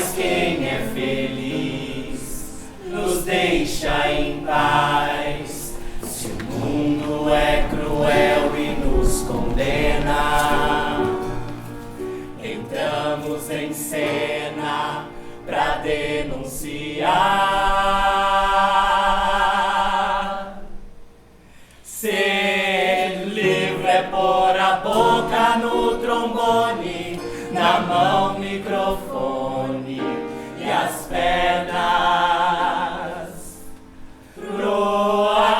Mas quem é feliz nos deixa em paz. Se o mundo é cruel e nos condena, entramos em cena pra denunciar. Ser livre é pôr a boca no trombone, na mão microfone e as pernas pro ar.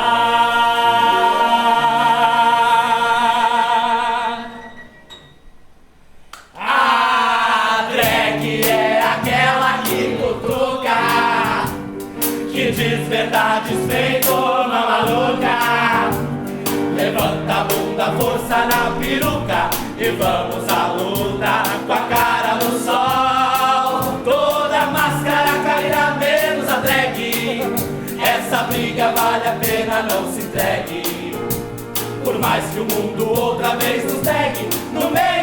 A drag é aquela que cutuca, que diz verdades feito uma maluca. Levanta a bunda, força na peruca e vamos à luta com a cara no sol. Toda máscara cairá, menos a drag. Essa briga vale a pena, não se entregue. Por mais que o mundo outra vez nos negue, no meio